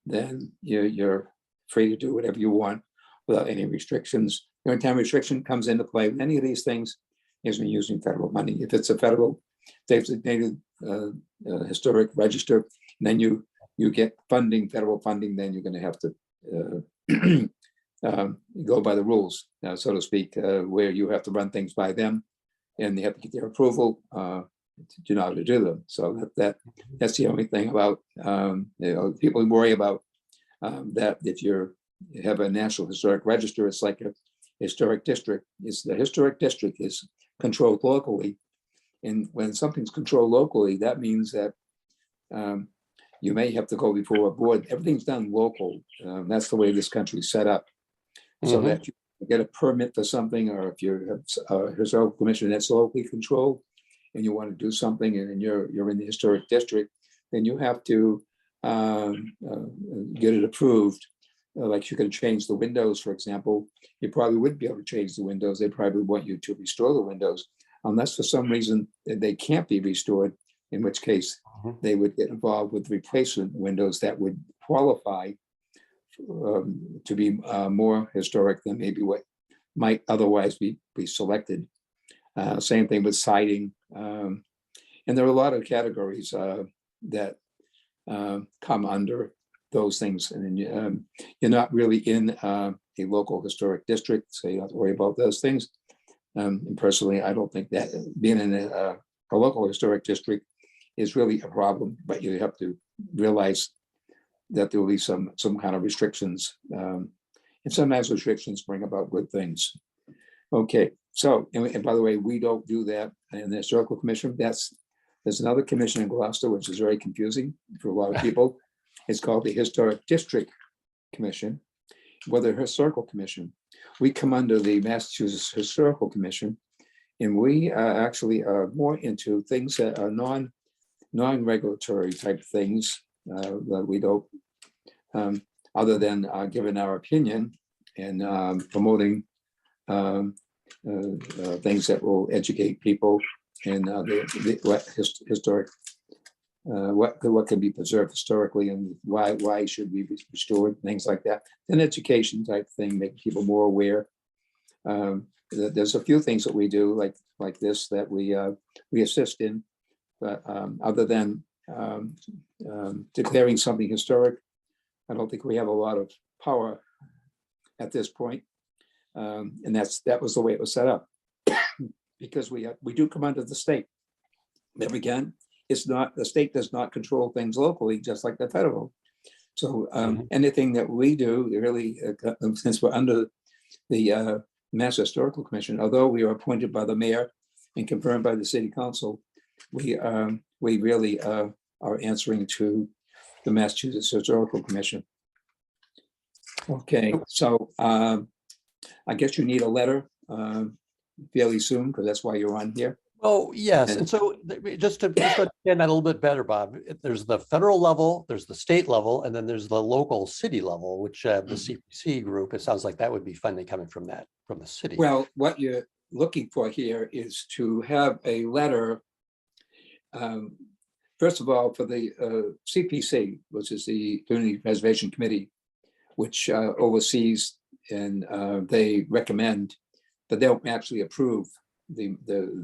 then you're free to do whatever you want without any restrictions. The only time restriction comes into play with any of these things is when using federal money. If it's a federal designated historic register, then you get funding, federal funding, then you're going to have to go by the rules, so to speak, where you have to run things by them, and they have to get their approval to know how to do them. So that's the only thing about people worry about that. If you have a National Historic Register, it's like a historic district. The historic district is controlled locally. And when something's controlled locally, that means that you may have to go before a board. Everything's done local. That's the way this country's set up. So that you get a permit for something, or if you have a historical commission that's locally controlled and you want to do something and you're in the historic district, then you have to get it approved. Like you can change the windows, for example. You probably wouldn't be able to change the windows. They probably want you to restore the windows, unless for some reason they can't be restored, in which case they would get involved with replacement windows that would qualify to be more historic than maybe what might otherwise be selected. Same thing with siding. And there are a lot of categories that come under those things. And you're not really in a local historic district, so you don't have to worry about those things. And personally, I don't think that being in a local historic district is really a problem, but you have to realize that there will be some kind of restrictions. And sometimes restrictions bring about good things. Okay, so, and by the way, we don't do that in the Historical Commission. There's another commission in Gloucester, which is very confusing for a lot of people. It's called the Historic District Commission, or the Historical Commission. We come under the Massachusetts Historical Commission, and we actually are more into things that are non-regulatory type things that we don't, other than giving our opinion and promoting things that will educate people and what can be preserved historically and why should we be restored, things like that. An education type thing, making people more aware. There's a few things that we do like this that we assist in, but other than declaring something historic, I don't think we have a lot of power at this point. And that was the way it was set up, because we do come under the state. But again, the state does not control things locally, just like the federal. So anything that we do, really, since we're under the Mass Historical Commission, although we are appointed by the mayor and confirmed by the city council, we really are answering to the Massachusetts Historical Commission. Okay, so I guess you need a letter fairly soon, because that's why you're on here. Oh, yes. And- And so just to understand that a little bit better, Bob, there's the federal level, there's the state level, and then there's the local city level, which the CPC group, it sounds like that would be funding coming from that, from the city. Well, what you're looking for here is to have a letter. First of all, for the CPC, which is the Community Preservation Committee, which oversees and they recommend, but they don't actually approve the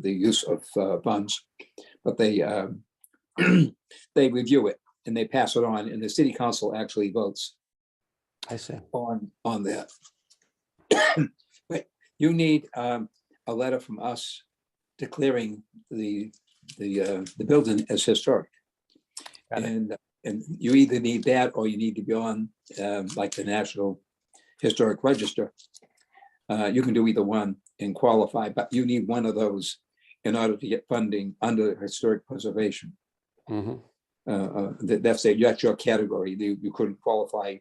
use of funds, but they they review it and they pass it on, and the city council actually votes I see. on that. But you need a letter from us declaring the building as historic. Got it. And you either need that or you need to be on like the National Historic Register. You can do either one and qualify, but you need one of those in order to get funding under historic preservation. Mhm. That's your category. You couldn't qualify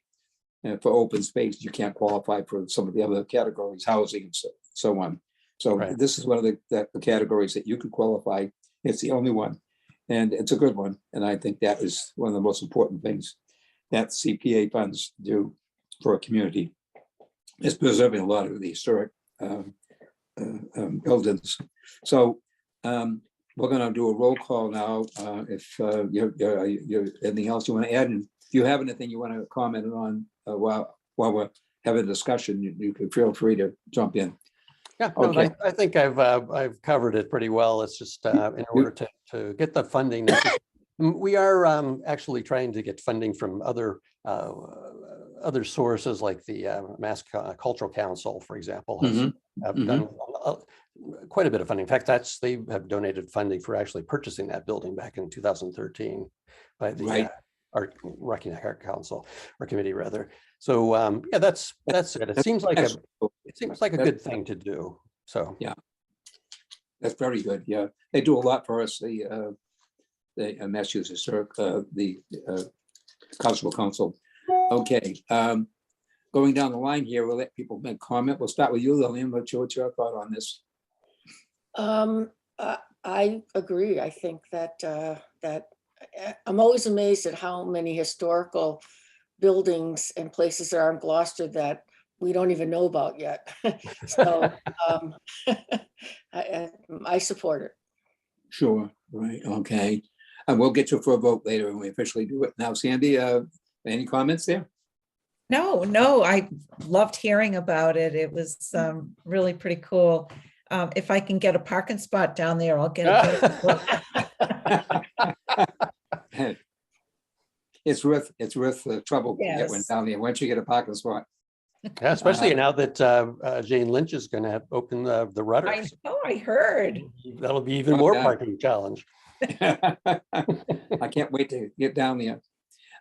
for open space. You can't qualify for some of the other categories, housing and so on. So Right. this is one of the categories that you could qualify. It's the only one, and it's a good one. And I think that is one of the most important things that CPA funds do for a community, is preserving a lot of the historic buildings. So we're going to do a roll call now. If you're anything else you want to add, and if you have anything you want to comment on while we're having a discussion, you can feel free to jump in. Yeah, no, Okay. I think I've covered it pretty well. It's just in order to get the funding necessary. We are actually trying to get funding from other sources, like the Mass Cultural Council, for example, has have done quite a bit of funding. In fact, they have donated funding for actually purchasing that building back in 2013 by the Right. Rocky Neck Art Council, or committee rather. So yeah, that's it. It seems like a good thing to do. So Yeah. That's very good. Yeah, they do a lot for us. The Massachusetts Historic, the Cultural Council. Okay, going down the line here, we'll let people make comment. We'll start with you, Lillian. What's your thought on this? I agree. I think that I'm always amazed at how many historical buildings and places there are in Gloucester that we don't even know about yet. So I support it. Sure, right, okay. And we'll get you for a vote later when we officially do it. Now, Sandy, any comments there? No, I loved hearing about it. It was really pretty cool. If I can get a parking spot down there, I'll get a It's worth the trouble to get one Yes. down there once you get a parking spot. yeah, especially now that Jane Lynch is going to open the I Rudders. know, I heard. That'll be even Oh, more yeah. parking challenge. I can't wait to get down there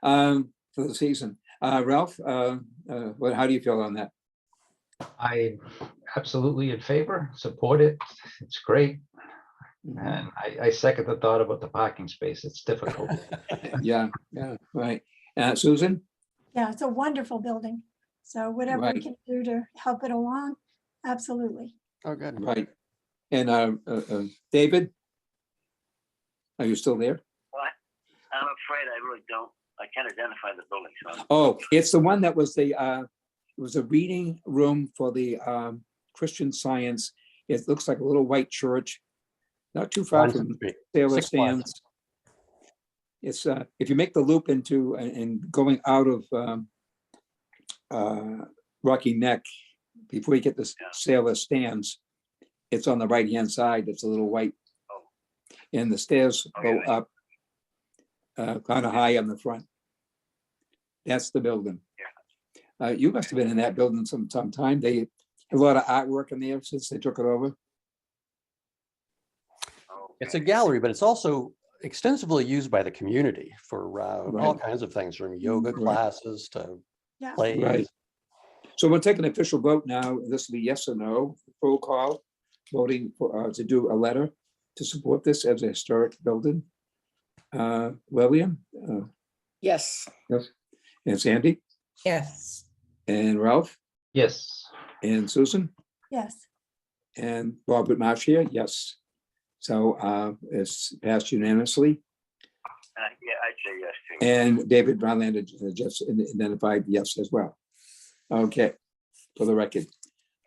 for the season. Ralph, how do you feel on that? I absolutely in favor, support it. It's great. And I second the thought about the parking space. It's difficult. Yeah, right. Susan? Yeah, it's a wonderful building. So whatever we Right. can do to help it along, absolutely. Oh, good. Right. And David? Are you still there? Well, I'm afraid I really don't. I can't identify the building. So Oh, it's the one that was it was a reading room for the Christian Science. It looks like a little white church, not too far Johnson from Street. Sailor 6 blocks. Stands. It's if you make the loop into and going out of Rocky Neck, before you get to Sailor Stands, it's on the right-hand side. It's a little white. And the stairs go Okay. up kind of high on the front. That's the building. You must have been in that building some time. They had a lot of artwork in there since they took it over. It's a gallery, but it's also extensively used by the community for all Right. kinds of things, from yoga Right. classes to Yeah. plays. Right. So we'll take an official vote now. This will be yes or no, roll call, voting for to do a letter to support this as a historic building. William, Yes. yes, and Sandy, Yes. and Ralph, Yes, and Susan, Yes. And Robert Marsh here, yes. So it's passed unanimously. Yeah, I'd say yes too. And David Rylander just identified yes as well. Okay, for the record.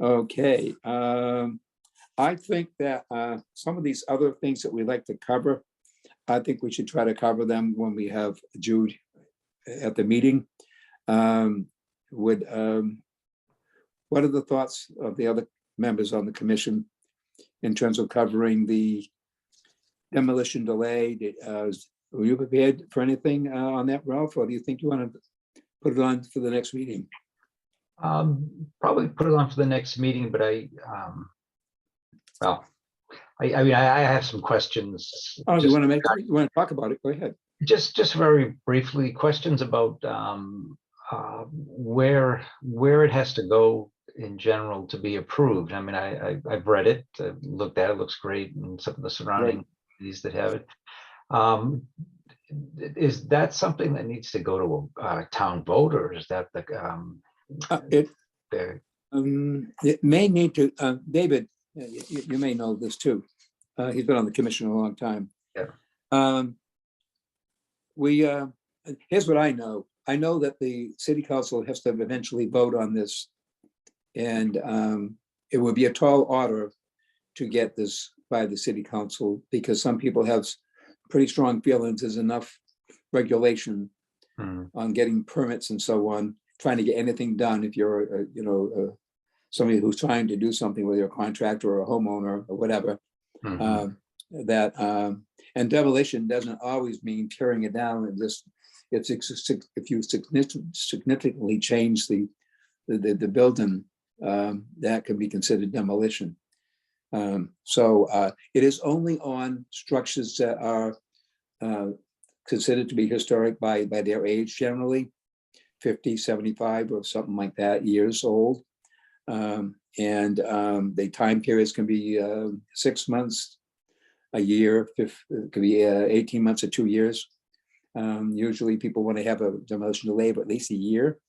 Okay, I think that some of these other things that we like to cover, I think we should try to cover them when we have Jude at the meeting. What are the thoughts of the other members on the commission in terms of covering the demolition delay? Were you prepared for anything on that, Ralph, or do you think you want to put it on for the next meeting? Probably put it on for the next meeting, but I mean, I have some questions. Oh, you just- want to talk about it? Go ahead. Just very briefly, questions about where it has to go in general to be approved. I mean, I've read it, I've looked at it, looks great, and some of the surrounding communities that have it. Is that something that needs to go to a town vote, or is that the It may need to, David, you may know this too. He's been on the commission a long time. Yeah. Here's what I know. I know that the city council has to eventually vote on this. And it would be a tall order to get this by the city council, because some people have pretty strong feelings there's enough regulation on getting permits and so on, trying to get anything done. If you're, somebody who's trying to do something with your contractor or a homeowner or whatever, and demolition doesn't always mean tearing it down. And just if you significantly change the building, that can be considered demolition. So it is only on structures that are considered to be historic by their age, generally 50, 75 or something like that years old. The time periods can be 6 months, a year, it could be 18 months or 2 years. Usually people want to have a demolition delay of at least a year.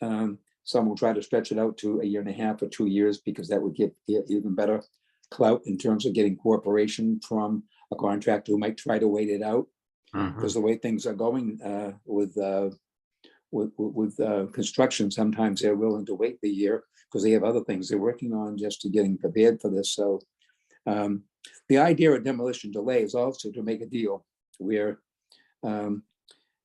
Some will try to stretch it out to a year and a half or 2 years, because that would give even better clout in terms of getting cooperation from a contractor who might try to wait it out. Because the way things are going with construction, sometimes they're willing to wait the year because they have other things they're working on just to getting prepared for this. So the idea of demolition delay is also to make a deal where an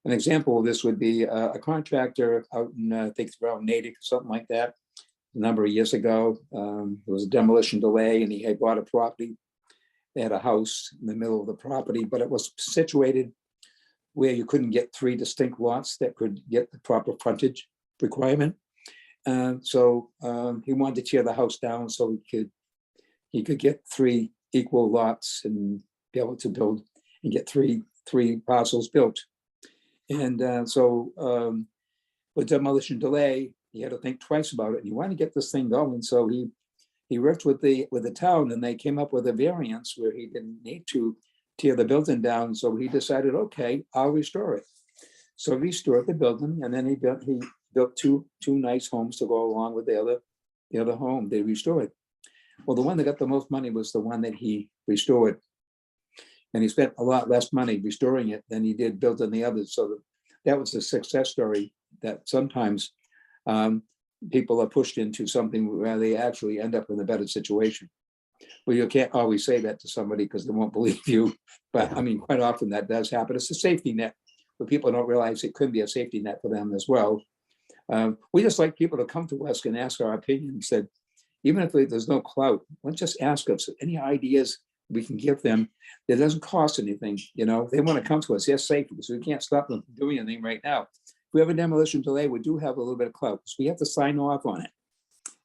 example of this would be a contractor out in, I think it's around Natick, something like that. A number of years ago, there was a demolition delay and he had bought a property. They had a house in the middle of the property, but it was situated where you couldn't get 3 distinct lots that could get the proper frontage requirement. So he wanted to tear the house down so he could get 3 equal lots and be able to build and get three parcels built. And so with demolition delay, he had to think twice about it. And he wanted to get this thing going. So he worked with the town, and they came up with a variance where he didn't need to tear the building down. So he decided, okay, I'll restore it. So he restored the building, and then he built two nice homes to go along with the other home they restored. Well, the one that got the most money was the one that he restored. And he spent a lot less money restoring it than he did building the others. So that was a success story that sometimes people are pushed into something where they actually end up in a better situation. Well, you can't always say that to somebody because they won't believe you. But I mean, quite often that does happen. It's a safety net, but people don't realize it could be a safety net for them as well. We just like people to come to us and ask our opinion. Said, even if there's no clout, let's just ask us any ideas we can give them. That doesn't cost anything. They want to come to us. They're safe because we can't stop them from doing anything right now. If we have a demolition delay, we do have a little bit of clout. So we have to sign off on it.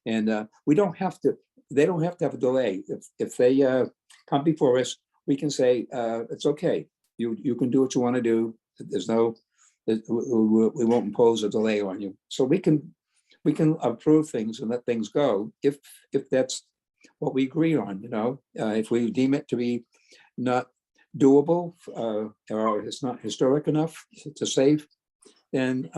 And we don't have to, they don't have to have a delay. If they come before us, we can say, it's okay. You can do what you want to do. There's no, we won't impose a delay on you. So we can approve things and let things go if that's what we agree on. If we deem it to be not doable or it's not historic enough to save, and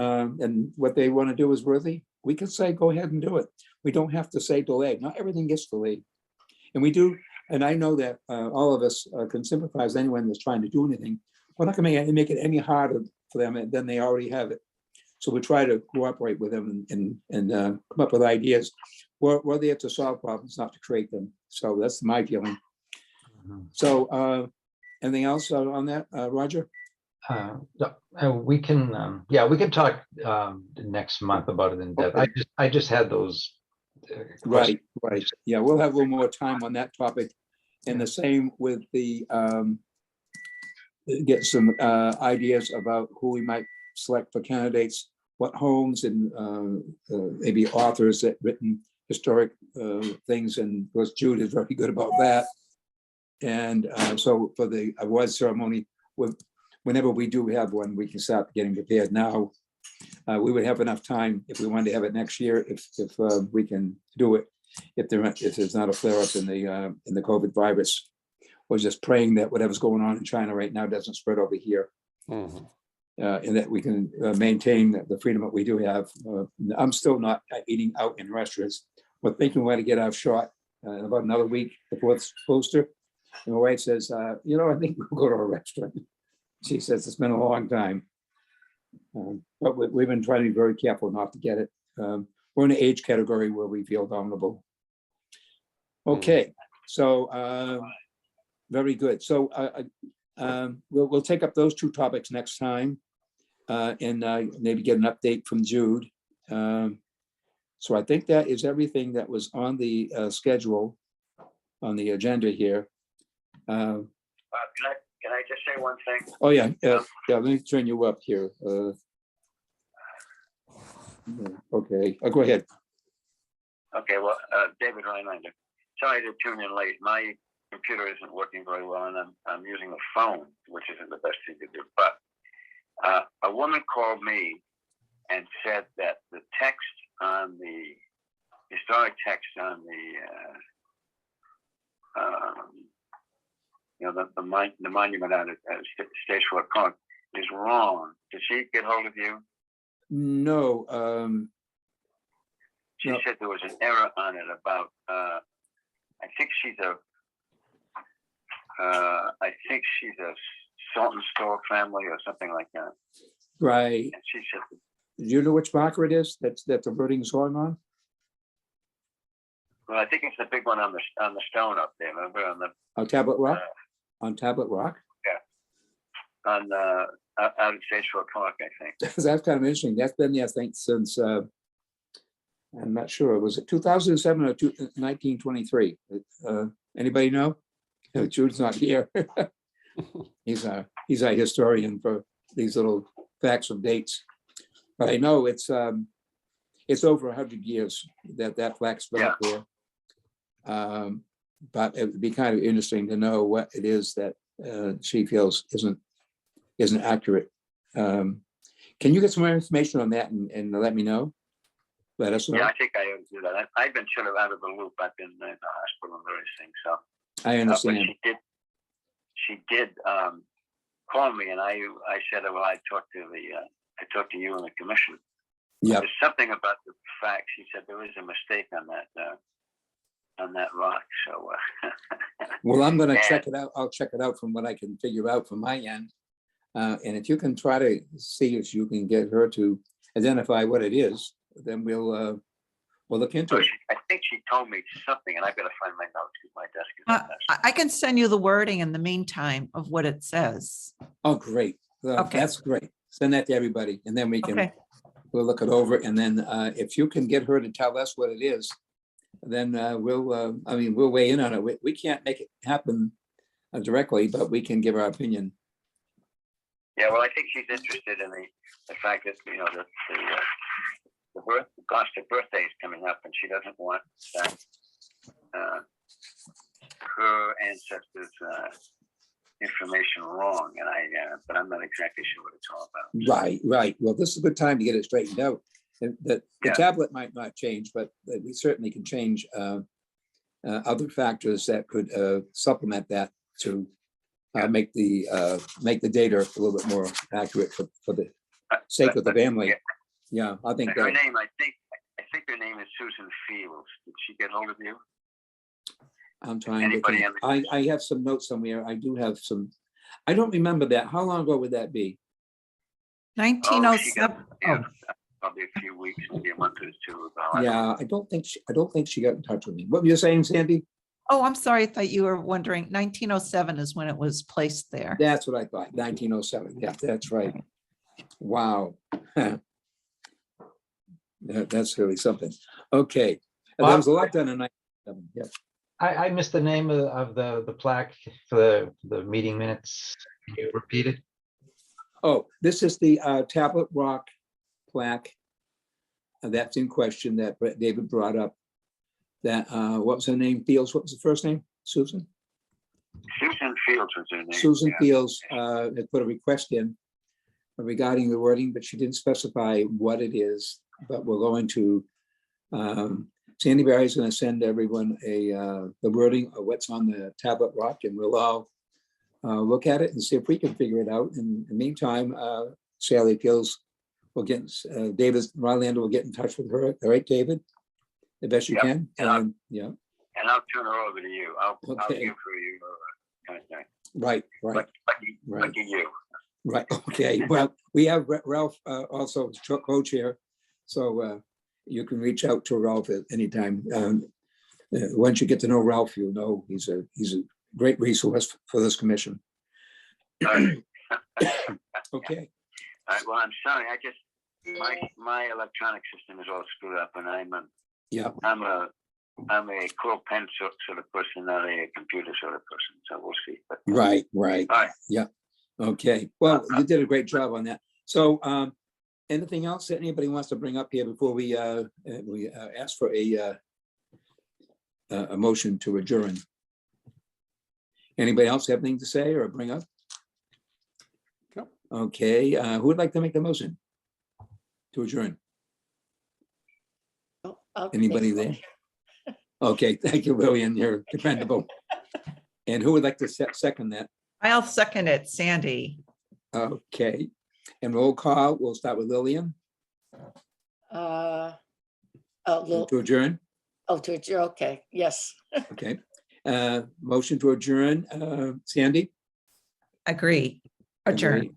what they want to do is worthy, we can say go ahead and do it. We don't have to say delay. Not everything gets delayed. And we do, and I know that all of us can sympathize with anyone that's trying to do anything. We're not gonna make it any harder for them than they already have it. So we try to cooperate with them and come up with ideas. We're there to solve problems, not to create them. So that's my feeling. So anything else on that, Roger? We can, yeah, we can talk next month about it in depth. Okay. I just had those. Right, right. Yeah, we'll have a little more time on that topic. And the same with the, get some ideas about who we might select for candidates, what homes and maybe authors that written historic things. And of course, Jude is very good about that. And so for the award ceremony, whenever we do have one, we can start getting prepared now. We would have enough time if we wanted to have it next year, if we can do it, if there's not a flare up in the COVID virus. We're just praying that whatever's going on in China right now doesn't spread over here. Mhm. And that we can maintain the freedom that we do have. I'm still not eating out in restaurants. We're thinking we're going to get our shot in about another week, the fourth booster. And my wife says, I think we'll go to a restaurant. She says it's been a long time. But we've been trying to be very careful not to get it. We're in an age category where we feel vulnerable. Okay, so very good. So we'll take up those two topics next time and maybe get an update from Jude. So I think that is everything that was on the schedule, on the agenda here. Can I just say one thing? Oh, yeah, let me turn you up here. Okay, go ahead. Okay, well, David Rhinelander. Sorry to tune in late. My computer isn't working very well, and I'm using a phone, which isn't the best thing to do. But a woman called me and said that the text on the historic text on the monument out at State Shore Park is wrong. Did she get hold of you? No. She No. said there was an error on it about. I think she's a Sultan Store family or something like that. Right. And she said, Do you know which marker it is that the birding's going on? well, I think it's the big one on the stone up there. Remember on the On Tablet Rock? On Tablet Rock? out at State Shore Park, I think. That's kind of interesting. That's been there, I think, since, I'm not sure, was it 2007 or 1923? Anybody know? No, Jude's not here. He's our historian for these little facts and dates. But I know it's over 100 years that flag's been up there. But it would be kind of interesting to know what it is that she feels isn't accurate. Can you get some more information on that and let me know? Let us know. Yeah, I think I ought to do that. I've been sort of out of the loop. I've been in the hospital and various things. So I understand. but she did call me, and I said, well, I talked to you and the commission. Yeah. There's something about the fact. She said there is a mistake on that rock. So Well, I'm going to check it out. I'll check it out from what I can figure out from my end. And if you can try to see if you can get her to identify what it is, then we'll look into it. I think she told me something, and I've got to find my notes because my desk is a mess. I can send you the wording in the meantime of what it says. Oh, great. Okay. That's great. Send that to everybody and then we can, Okay, we'll look it over. And then if you can get her to tell us what it is, then we'll weigh in on it. We can't make it happen directly, but we can give our opinion. Yeah, well, I think she's interested in the fact that the Gloucester birthday is coming up, and she doesn't want that her ancestors' information wrong. And but I'm not exactly sure what it's all about. Right. Well, this is a good time to get it straightened out. The Yeah. tablet might not change, but we certainly can change other factors that could supplement that to make the data a little bit more accurate for the sake of the family. Yeah, I think Her that. name, I think her name is Susan Fields. Did she get hold of you? I'm trying to Anybody think. in I have some notes somewhere. I do have some. I don't remember that. How long ago would that be? 1907. Yeah, probably a few weeks, maybe a month or two ago. Yeah, I don't think she got in touch with me. What were you saying, Sandy? Oh, I'm sorry. I thought you were wondering. 1907 is when it was placed there. That's what I thought, 1907. Yeah, that's right. Wow. That's really something. Okay. There was a lot done in 1907. Yeah. I missed the name of the plaque for the meeting minutes. Can you repeat it? Oh, this is the Tablet Rock plaque that's in question that David brought up. That, what was her name? Fields, what was the first name? Susan? Susan Fields was her name. Susan yeah. Fields had put a request in regarding the wording, but she didn't specify what it is. But we're going to, Sandy Barry is going to send everyone the wording of what's on the Tablet Rock, and we'll all look at it and see if we can figure it out. In the meantime, Sally Fields will get, David Rylander will get in touch with her. All right, David? The best you Yep. can. And yeah, And I'll turn her over to you. I'll Okay. give her your contact. right. Lucky Right. you. Right, okay, well, we have Ralph also co-chair, so you can reach out to Ralph at any time. Once you get to know Ralph, you'll know he's a great resource for this commission. All right. Okay, All right, well, I'm sorry. I just, my electronic system is all screwed up, and I'm a quill pen sort of person, not a computer sort of person. So we'll see. But, right, all right. yeah, okay, well, you did a great job on that. So anything else that anybody wants to bring up here before we ask for a motion to adjourn? Anybody else have anything to say or bring up? No. Okay, who would like to make the motion to adjourn? I'll make Anybody a there? motion. Okay, thank you, Lillian, you're dependable. And who would like to second that? I'll second it, Sandy. Okay, and roll call, we'll start with Lillian Oh, to adjourn, to adjourn, okay, yes. okay. Motion to adjourn, Sandy? Agree. Adjourn.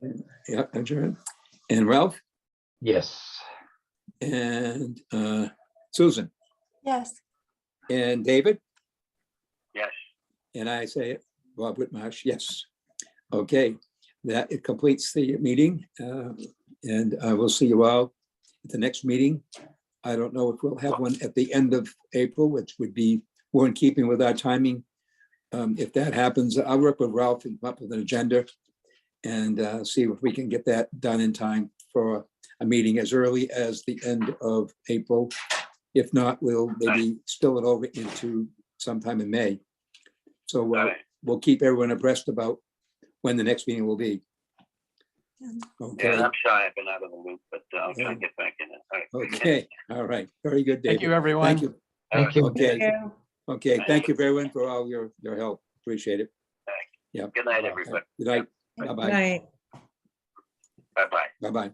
Yeah, adjourn. And Ralph Yes. and Susan Yes. and David? Yes. And I say it, Bob Whitmarsh, yes. Okay, that it completes the meeting, and we'll see you all at the next meeting. I don't know if we'll have one at the end of April, which would be more in keeping with our timing. If that happens, I'll work with Ralph and come up with an agenda and see if we can get that done in time for a meeting as early as the end of April. If not, we'll maybe spill it over into sometime in May. So All right. we'll keep everyone abreast about when the next meeting will be. Yeah. Okay, Yeah, I'm sorry I've been out of the loop, but I'll try and get back in it. All right. okay, all right, very good, David. Thank you, everyone. Thank you. Thank you. Okay, okay, thank you everyone for all your help. Appreciate it. Yeah. Good night, everybody. Good night. Good Bye-bye. night. Bye-bye. Bye-bye.